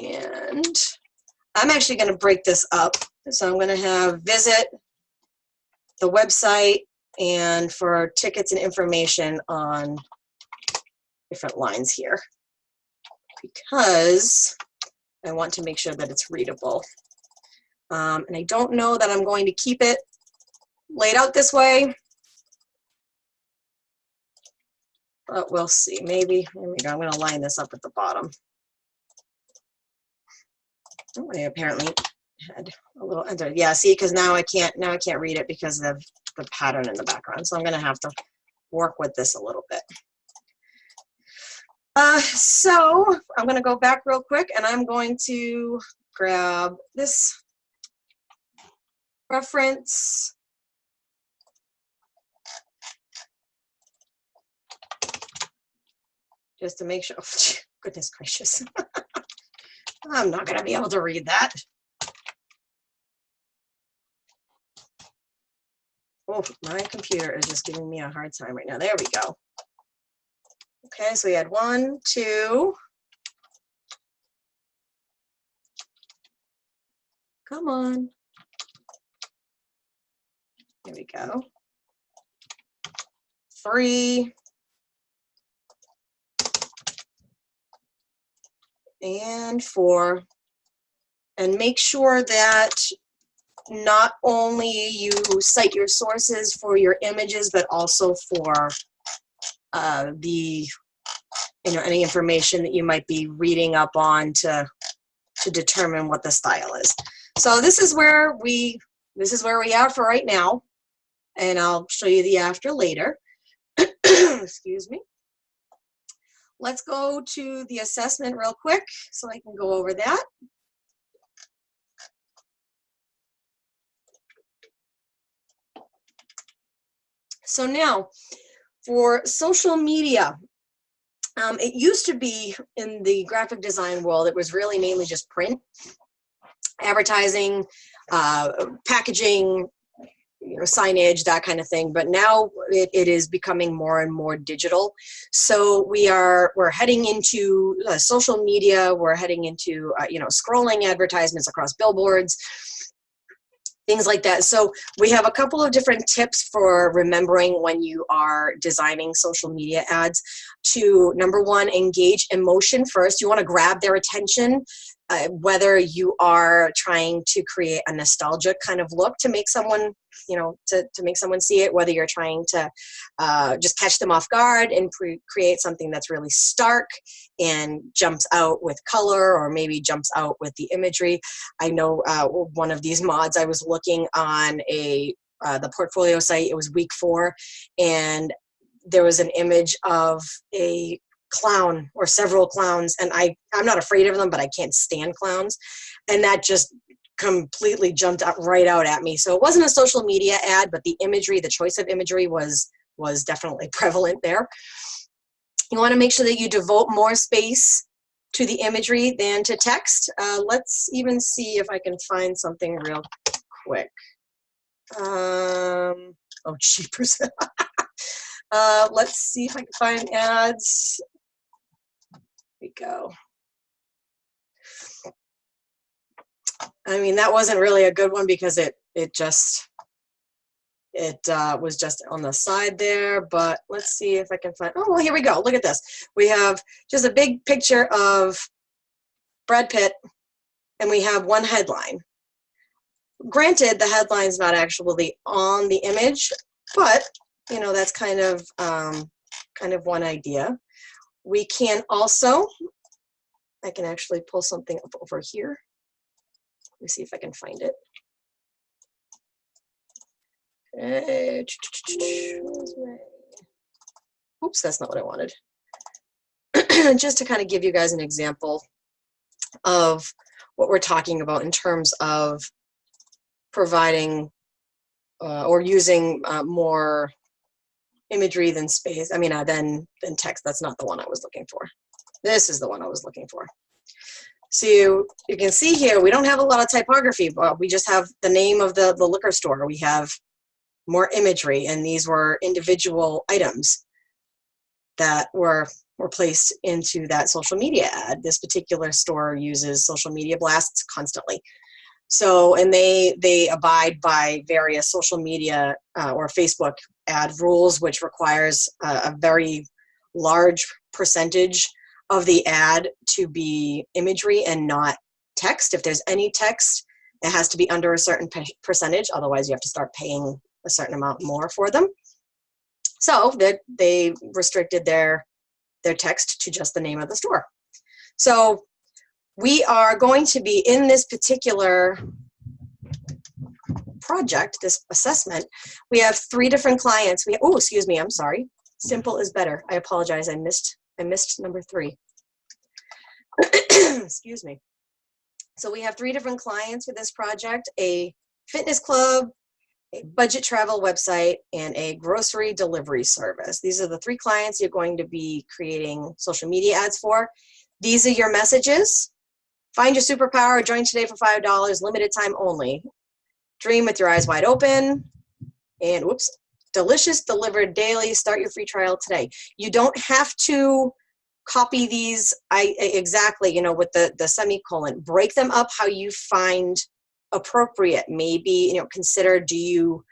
And I'm actually going to break this up. So I'm going to have visit the website and for tickets and information on different lines here, because I want to make sure that it's readable. And I don't know that I'm going to keep it laid out this way, but we'll see. Maybe, here we go. I'm going to line this up at the bottom. Oh, I apparently had a little enter. Yeah, see, because now I can't read it because of the pattern in the background. So I'm going to have to work with this a little bit. So I'm going to go back real quick, and I'm going to grab this reference. Just to make sure. Oh, goodness gracious. I'm not going to be able to read that. Oh, my computer is just giving me a hard time right now. There we go. Okay, so we had 1, 2. Come on. Here we go. 3. And 4. And make sure that not only you cite your sources for your images, but also for the, you know, any information that you might be reading up on to determine what the style is. So this is where we are for right now, and I'll show you the after later. Excuse me. Let's go to the assessment real quick so I can go over that. So now, for social media, it used to be in the graphic design world, it was really mainly just print, advertising, packaging, you know, signage, that kind of thing. But now it is becoming more and more digital. So we're heading into social media. We're heading into you know, scrolling advertisements across billboards, things like that. So we have a couple of different tips for remembering when you are designing social media ads. To, number 1, engage emotion first. You want to grab their attention, whether you are trying to create a nostalgic kind of look to make someone, you know, to make someone see it, whether you're trying to just catch them off guard and create something that's really stark and jumps out with color, or maybe jumps out with the imagery. I know one of these mods, I was looking on the portfolio site, it was week 4, and there was an image of a clown or several clowns, and I'm not afraid of them, but I can't stand clowns, and that just completely jumped up right out at me. So it wasn't a social media ad, but the imagery, the choice of imagery was definitely prevalent there. You want to make sure that you devote more space to the imagery than to text. Let's even see if I can find something real quick. Oh, jeepers. Let's see if I can find ads. Here we go. I mean, that wasn't really a good one because it was just on the side there, but let's see if I can find, oh, well, here we go. Look at this. We have just a big picture of Brad Pitt, and we have one headline. Granted, the headline's not actually on the image, but, you know, that's kind of one idea. We can also, I can actually pull something up over here. Let me see if I can find it. Oops, that's not what I wanted. Just to kind of give you guys an example of what we're talking about in terms of providing or using more imagery than space. I mean, than text. That's not the one I was looking for. This is the one I was looking for. So you can see here, we don't have a lot of typography, but we just have the name of the liquor store. We have more imagery, and these were individual items that were placed into that social media ad. This particular store uses social media blasts constantly. So, and they abide by various social media or Facebook ad rules, which requires a very large percentage of the ad to be imagery and not text. If there's any text, it has to be under a certain percentage. Otherwise, you have to start paying a certain amount more for them. So they restricted their text to just the name of the store. So we are going to be in this particular project, this assessment. We have 3 different clients. Oh, excuse me, I'm sorry. Simple is better. I apologize. I missed number 3. Excuse me. So we have 3 different clients for this project: a fitness club, a budget travel website, and a grocery delivery service. These are the 3 clients you're going to be creating social media ads for. These are your messages. Find your superpower, join today for $5, limited time only. Dream with your eyes wide open. And whoops, delicious delivered daily. Start your free trial today. You don't have to copy these exactly, you know, with the semicolon. Break them up how you find appropriate. Maybe, you know, consider, do you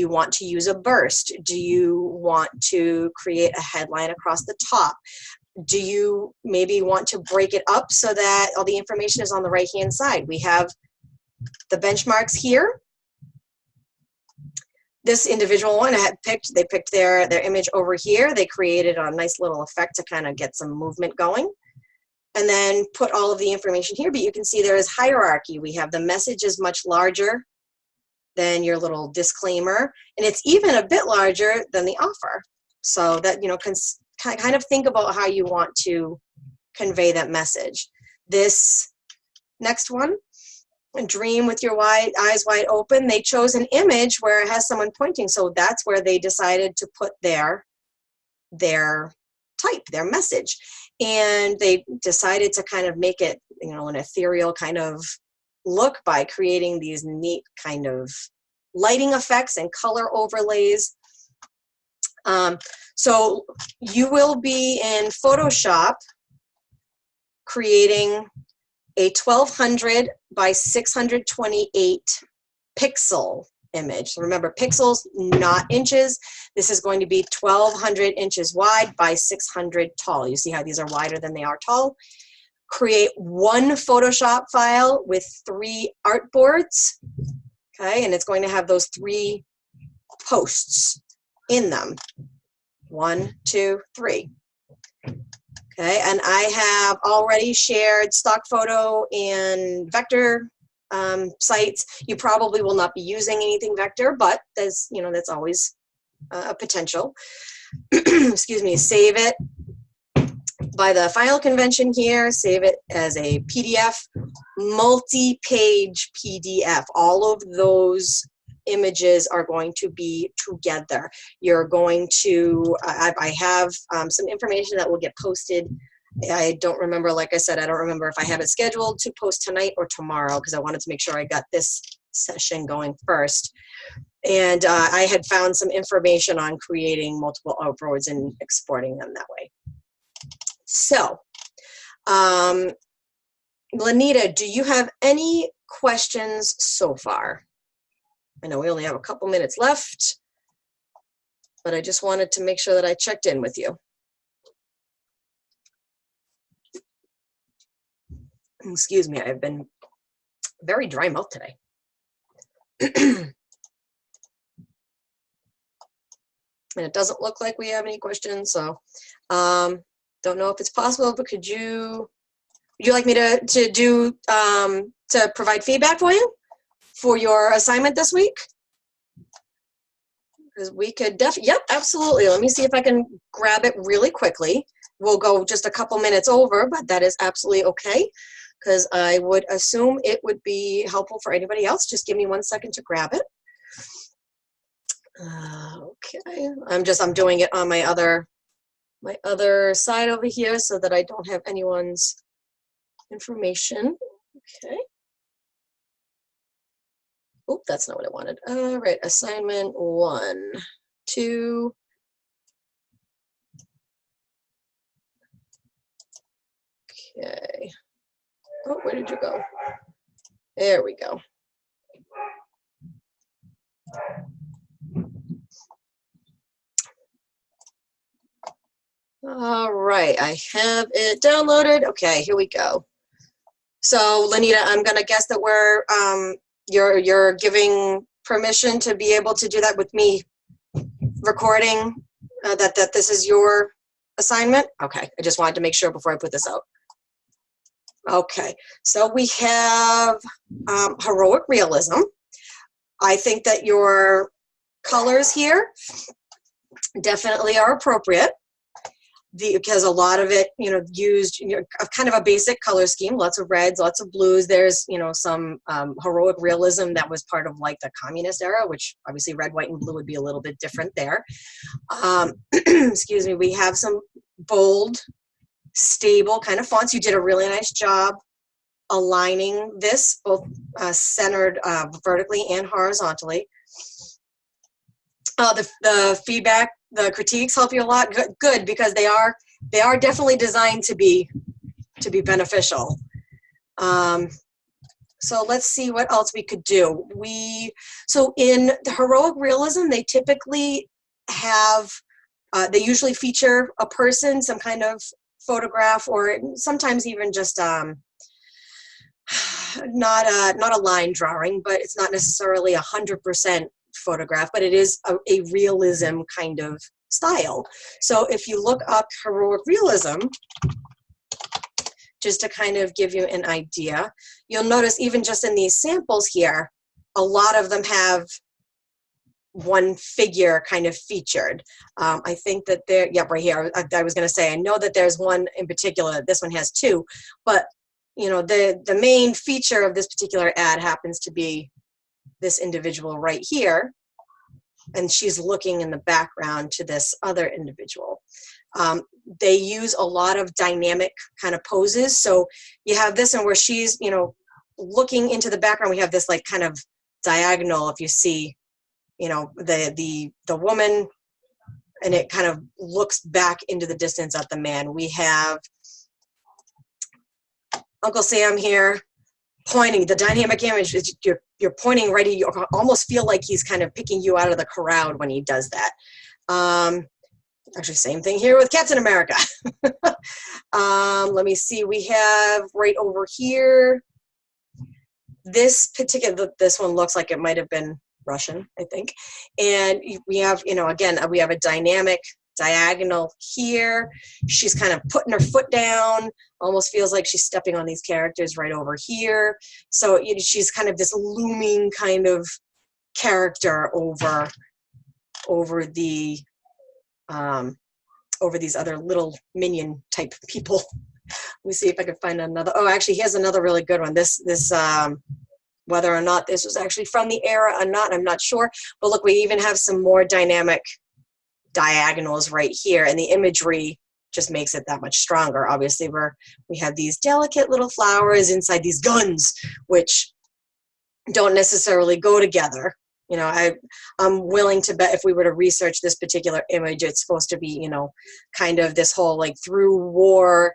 want to use a burst? Do you want to create a headline across the top? Do you maybe want to break it up so that all the information is on the right hand side? We have the benchmarks here. This individual one they picked their image over here. They created a nice little effect to kind of get some movement going, and then put all of the information here. But you can see there is hierarchy. We have the message is much larger than your little disclaimer, and it's even a bit larger than the offer. So that, you know, kind of think about how you want to convey that message. This next one, dream with your eyes wide open. They chose an image where it has someone pointing, so that's where they decided to put their type, their message. And they decided to kind of make it, you know, an ethereal kind of look by creating these neat kind of lighting effects and color overlays. So you will be in Photoshop creating a 1200 by 628 pixel image. Remember, pixels, not inches. This is going to be 1200 inches wide by 600 tall. You see how these are wider than they are tall? Create 1 Photoshop file with 3 artboards, okay? And it's going to have those 3 posts in them. 1, 2, 3. Okay, and I have already shared stock photo and vector sites. You probably will not be using anything vector, but there's, you know, that's always a potential. Excuse me. Save it. by the file convention here, save it as a PDF, multi-page PDF. All of those images are going to be together. You're going to, I have some information that will get posted. I don't remember, like I said, I don't remember if I have it scheduled to post tonight or tomorrow, because I wanted to make sure I got this session going first. And I had found some information on creating multiple artboards and exporting them that way. So, Lanita, do you have any questions so far? I know we only have a couple minutes left, but I just wanted to make sure that I checked in with you. Excuse me, I've been very dry mouth today. And it doesn't look like we have any questions, so don't know if it's possible, but would you like me to provide feedback for you for your assignment this week? Because we could yep, absolutely. Let me see if I can grab it really quickly. We'll go just a couple minutes over, but that is absolutely okay, because I would assume it would be helpful for anybody else. Just give me 1 second to grab it. Okay, I'm doing it on my other side over here so that I don't have anyone's information. Okay. Oh, that's not what I wanted. All right, assignment 1, 2. Okay. Oh, where did you go? There we go. All right, I have it downloaded. Okay, here we go. So, Lanita, I'm gonna guess that we're you're giving permission to be able to do that with me recording that this is your assignment. Okay, I just wanted to make sure before I put this out. Okay, so we have heroic realism. I think that your colors here definitely are appropriate. Because a lot of it, used kind of a basic color scheme, lots of reds, lots of blues. There's, some heroic realism that was part of like the communist era, which obviously red, white, and blue would be a little bit different there. Excuse me, we have some bold, stable kind of fonts. You did a really nice job aligning this, both centered vertically and horizontally. The feedback, the critiques help you a lot. Good, because they are definitely designed to be beneficial. So let's see what else we could do. So in the heroic realism, they typically have they usually feature a person, some kind of photograph, or sometimes even just not a line drawing, but it's not necessarily 100% photograph, but it is a realism kind of style. So if you look up heroic realism, just to kind of give you an idea, you'll notice even just in these samples here, a lot of them have one figure kind of featured. I think that there, yep, right here, I was going to say, I know that there's one in particular, this one has 2, but the main feature of this particular ad happens to be this individual right here, and she's looking in the background to this other individual. They use a lot of dynamic kind of poses. So you have this one where she's, looking into the background. We have this like kind of diagonal, if you see, the woman, and it kind of looks back into the distance at the man. We have Uncle Sam here pointing. The dynamic image is you're pointing right at you. Almost feel like he's kind of picking you out of the crowd when he does that. Actually, same thing here with Captain America. Let me see. We have right over here. This one looks like it might have been Russian, I think. And we have, again, we have a dynamic diagonal here. She's kind of putting her foot down, almost feels like she's stepping on these characters right over here. So she's kind of this looming kind of character over the over these other little minion type people. Let me see if I can find another. Oh, actually, here's another really good one. This whether or not this was actually from the era or not, I'm not sure. But look, we even have some more dynamic diagonals right here, and the imagery just makes it that much stronger. Obviously, we have these delicate little flowers inside these guns, which don't necessarily go together. You know, I'm willing to bet if we were to research this particular image, it's supposed to be, you know, kind of this whole like through war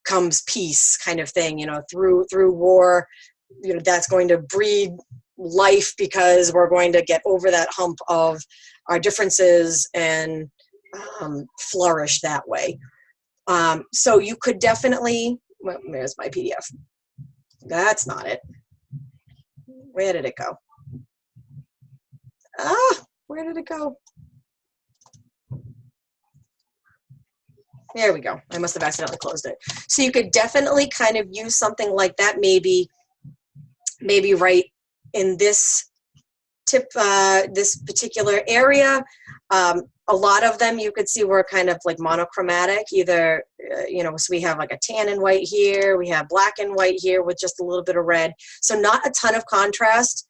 comes peace kind of thing. You know, through war, you know, that's going to breed life because we're going to get over that hump of our differences and flourish that way. So you could definitely, well, there's my PDF. That's not it. Where did it go? Where did it go? There we go. I must have accidentally closed it. So you could definitely kind of use something like that, maybe right in this this particular area. A lot of them you could see were kind of like monochromatic, either, you know, so we have like a tan and white here, we have black and white here with just a little bit of red. So not a ton of contrast.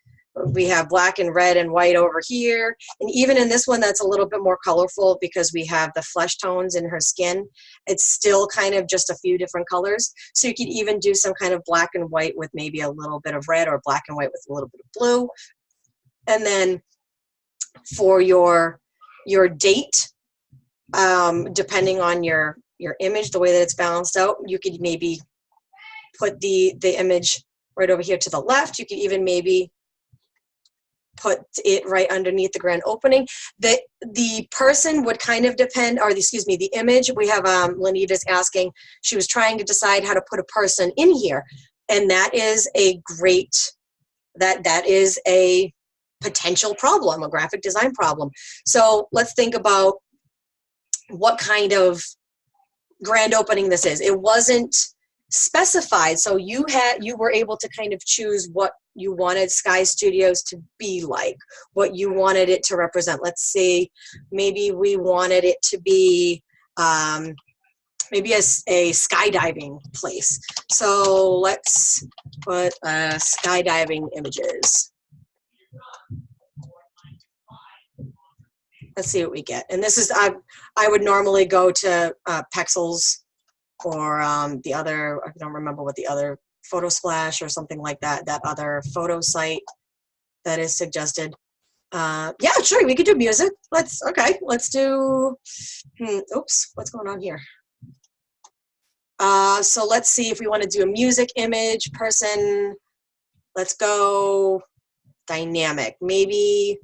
We have black and red and white over here. And even in this one, that's a little bit more colorful because we have the flesh tones in her skin. It's still kind of just a few different colors. So you could even do some kind of black and white with maybe a little bit of red, or black and white with a little bit of blue. And then for your date, depending on your image, the way that it's balanced out, you could maybe put the image right over here to the left. You could even maybe put it right underneath the grand opening. The person would kind of depend, or excuse me, the image. We have Lanita's asking, she was trying to decide how to put a person in here, and that is a great, that is a potential problem, a graphic design problem. So let's think about what kind of grand opening this is. It wasn't specified, so you were able to kind of choose what you wanted Sky Studios to be like, what you wanted it to represent. Let's see, maybe we wanted it to be maybe a skydiving place. So let's put skydiving images. Let's see what we get. And this is, I would normally go to Pexels or the other, I don't remember what the other, Photo Splash or something like that, that other photo site that is suggested. Yeah, sure, we could do music. Let's do, oops, what's going on here? So let's see if we want to do a music image person. Let's go dynamic. Maybe,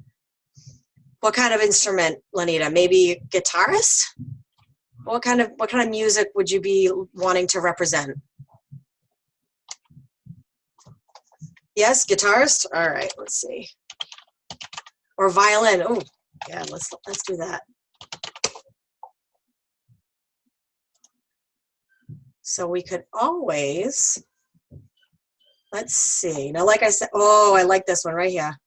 what kind of instrument, Lanita? Maybe guitarist? What kind of music would you be wanting to represent? Yes, guitarist? All right, let's see. Or violin. Oh, yeah, let's do that. So we could always, let's see. Now, like I said, oh, I like this one right here.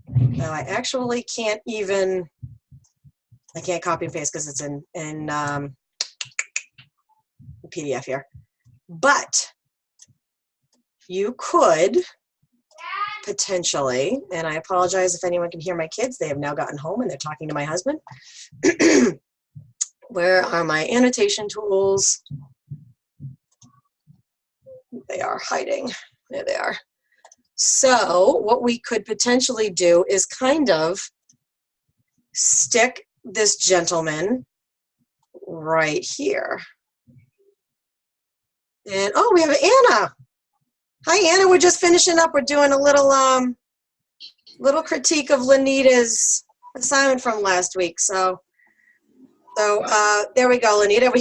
No, I actually can't even, I can't copy and paste because it's in PDF here. But you could potentially, and I apologize if anyone can hear my kids, they have now gotten home and they're talking to my husband. Where are my annotation tools? They are hiding. There they are. So what we could potentially do is kind of stick this gentleman right here. And oh, we have Anna. Hi, Anna. We're just finishing up. We're doing a little little critique of Lanita's assignment from last week. So there we go, Lanita.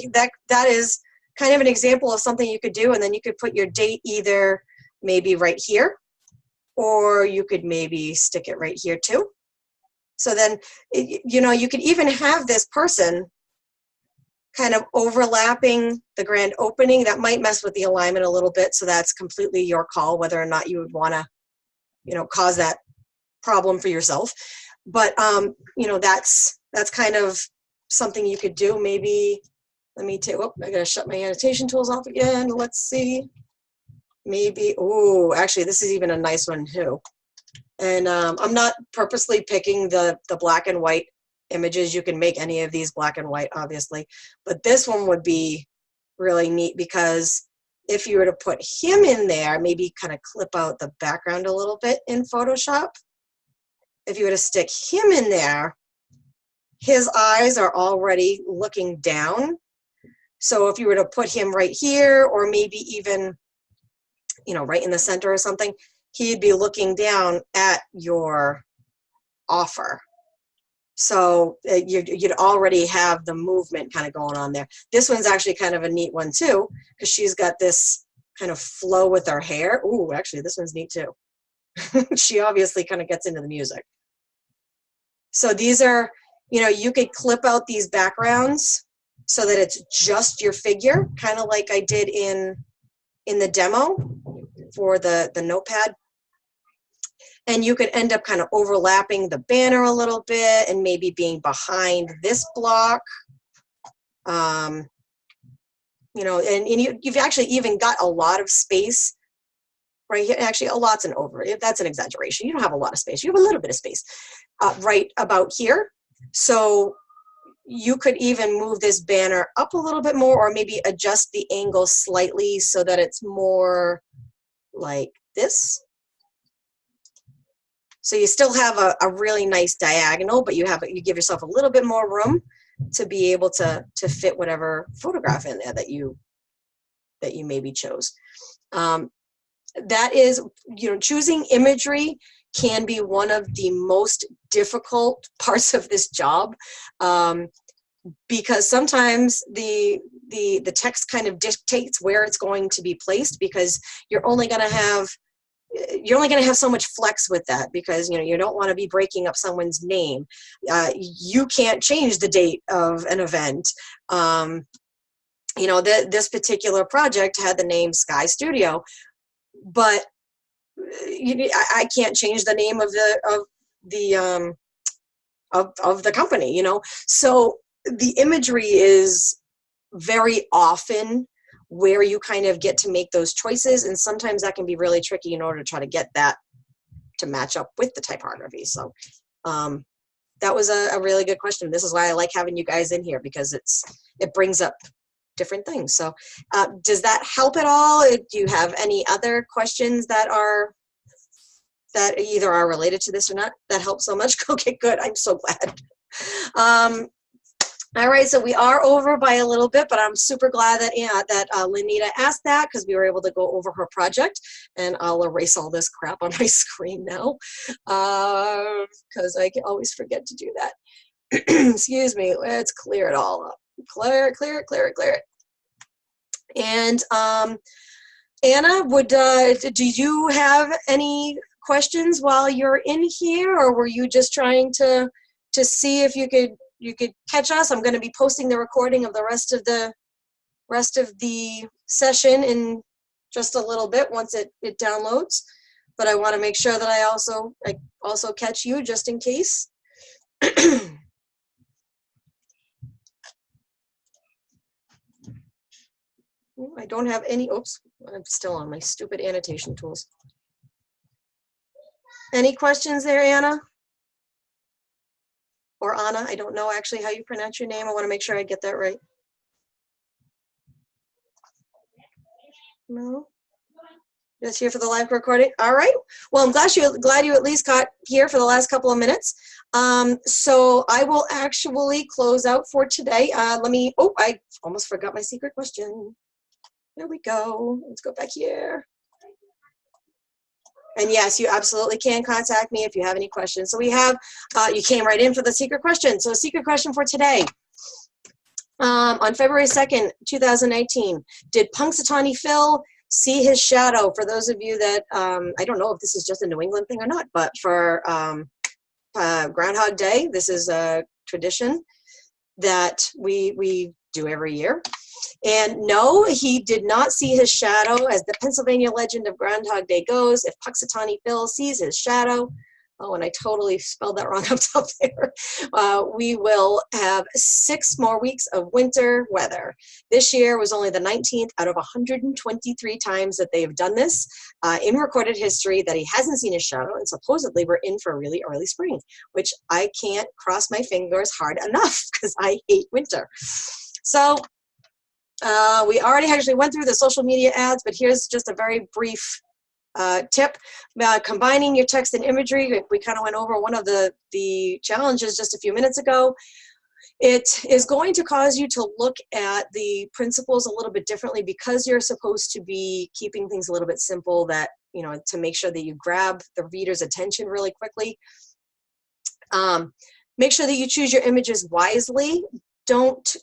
That is kind of an example of something you could do, and then you could put your date either maybe right here, or you could maybe stick it right here too. So then, you know, you could even have this person kind of overlapping the grand opening. That might mess with the alignment a little bit, so that's completely your call whether or not you would want to, you know, cause that problem for yourself. But you know, that's kind of something you could do. Maybe, let me take, oh, I gotta shut my annotation tools off again. Let's see. Maybe, oh, actually, this is even a nice one too. And I'm not purposely picking the black and white images. You can make any of these black and white, obviously. But this one would be really neat, because if you were to put him in there, maybe kind of clip out the background a little bit in Photoshop. If you were to stick him in there, his eyes are already looking down. So if you were to put him right here, or maybe even, you know, right in the center or something, he'd be looking down at your offer. So you'd already have the movement kind of going on there. This one's actually kind of a neat one too, because she's got this kind of flow with her hair. Ooh, actually, this one's neat too. She obviously kind of gets into the music. So these are, you know, you could clip out these backgrounds so that it's just your figure, kind of like I did in the demo for the notepad. And you could end up kind of overlapping the banner a little bit and maybe being behind this block. You know, and you've actually even got a lot of space right here. Actually, a lot's an over. That's an exaggeration. You don't have a lot of space. You have a little bit of space right about here. So you could even move this banner up a little bit more, or maybe adjust the angle slightly so that it's more like this. So you still have a really nice diagonal, but you give yourself a little bit more room to be able to fit whatever photograph in there that you maybe chose. That is, you know, choosing imagery can be one of the most difficult parts of this job, because sometimes the text kind of dictates where it's going to be placed, because you're only going to have so much flex with that, because, you know, you don't want to be breaking up someone's name. You can't change the date of an event. You know, this particular project had the name Sky Studio, but I can't change the name of the company, you know. So the imagery is very often where you kind of get to make those choices, and sometimes that can be really tricky in order to try to get that to match up with the typography. So that was a really good question. This is why I like having you guys in here, because it brings up different things. So does that help at all? Do you have any other questions that either are related to this or not? That helps so much. Okay, good. I'm so glad. All right, so we are over by a little bit, but I'm super glad that Lenita asked that, because we were able to go over her project. And I'll erase all this crap on my screen now, because I can always forget to do that. Excuse me. Let's clear it all up. Clear it. And Anna, do you have any questions while you're in here, or were you just trying to see if you could catch us? I'm going to be posting the recording of the rest of the session in just a little bit once it downloads. But I want to make sure that I also catch you, just in case. I don't have any. Oops, I'm still on my stupid annotation tools. Any questions there, Anna? Or Anna? I don't know actually how you pronounce your name. I want to make sure I get that right. No? Just here for the live recording? All right. Well, I'm glad you at least got here for the last couple of minutes. So I will actually close out for today. I almost forgot my secret question. There we go. Let's go back here. And yes, you absolutely can contact me if you have any questions. So we have, you came right in for the secret question. So secret question for today. On February 2nd, 2019, did Punxsutawney Phil see his shadow? For those of you that, I don't know if this is just a New England thing or not, but for Groundhog Day, this is a tradition that we do every year. And no, he did not see his shadow. As the Pennsylvania legend of Groundhog Day goes, if Punxsutawney Phil sees his shadow, oh, and I totally spelled that wrong up top there. We will have 6 more weeks of winter weather. This year was only the 19th out of 123 times that they've done this in recorded history that he hasn't seen a shadow, and supposedly we're in for a really early spring, which I can't cross my fingers hard enough because I hate winter. So we already actually went through the social media ads, but here's just a very brief tip. Combining your text and imagery. We kind of went over one of the challenges just a few minutes ago. It is going to cause you to look at the principles a little bit differently because you're supposed to be keeping things a little bit simple, that, you know, to make sure that you grab the reader's attention really quickly. Make sure that you choose your images wisely. Don't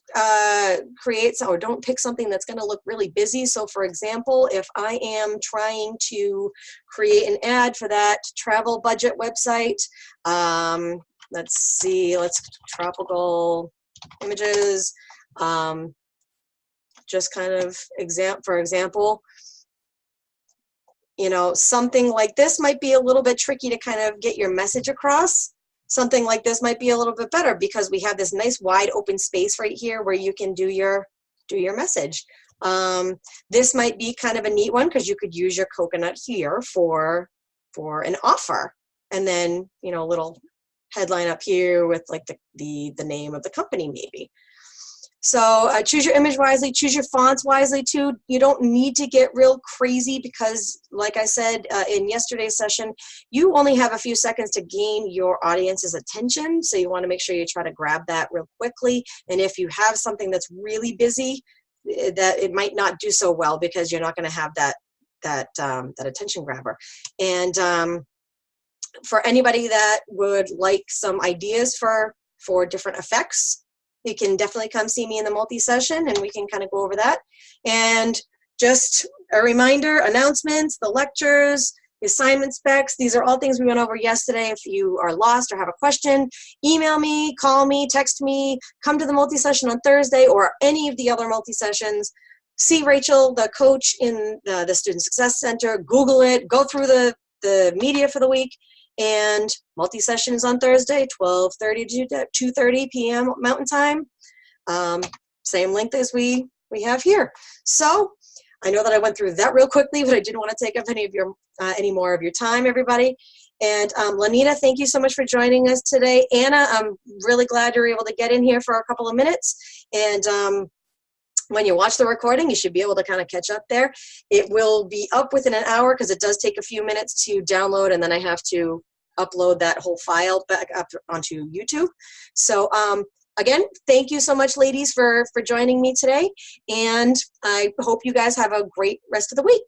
don't pick something that's going to look really busy. So for example, if I am trying to create an ad for that travel budget website, let's see, tropical images, just kind of for example, you know, something like this might be a little bit tricky to kind of get your message across. Something like this might be a little bit better because we have this nice wide open space right here where you can do your message. This might be kind of a neat one because you could use your coconut here for an offer, and then, you know, a little headline up here with like the name of the company maybe. So choose your image wisely, choose your fonts wisely too. You don't need to get real crazy because, like I said in yesterday's session, you only have a few seconds to gain your audience's attention. So you want to make sure you try to grab that real quickly. And if you have something that's really busy, that it might not do so well because you're not going to have that attention grabber. And for anybody that would like some ideas for different effects, you can definitely come see me in the multi-session and we can kind of go over that. And just a reminder, announcements, the lectures, the assignment specs, these are all things we went over yesterday. If you are lost or have a question, email me, call me, text me, come to the multi-session on Thursday or any of the other multi-sessions. See Rachel, the coach in the Student Success Center, Google it, go through the media for the week. And multi-session is on Thursday, 12:30 to 2:30 p.m. Mountain Time. Same length as we have here. So I know that I went through that real quickly, but I didn't want to take up any more of your time, everybody. And Lanita, thank you so much for joining us today. Anna, I'm really glad you were able to get in here for a couple of minutes. And when you watch the recording, you should be able to kind of catch up there. It will be up within an hour because it does take a few minutes to download, and then I have to upload that whole file back up onto YouTube. So again, thank you so much, ladies, for joining me today, and I hope you guys have a great rest of the week.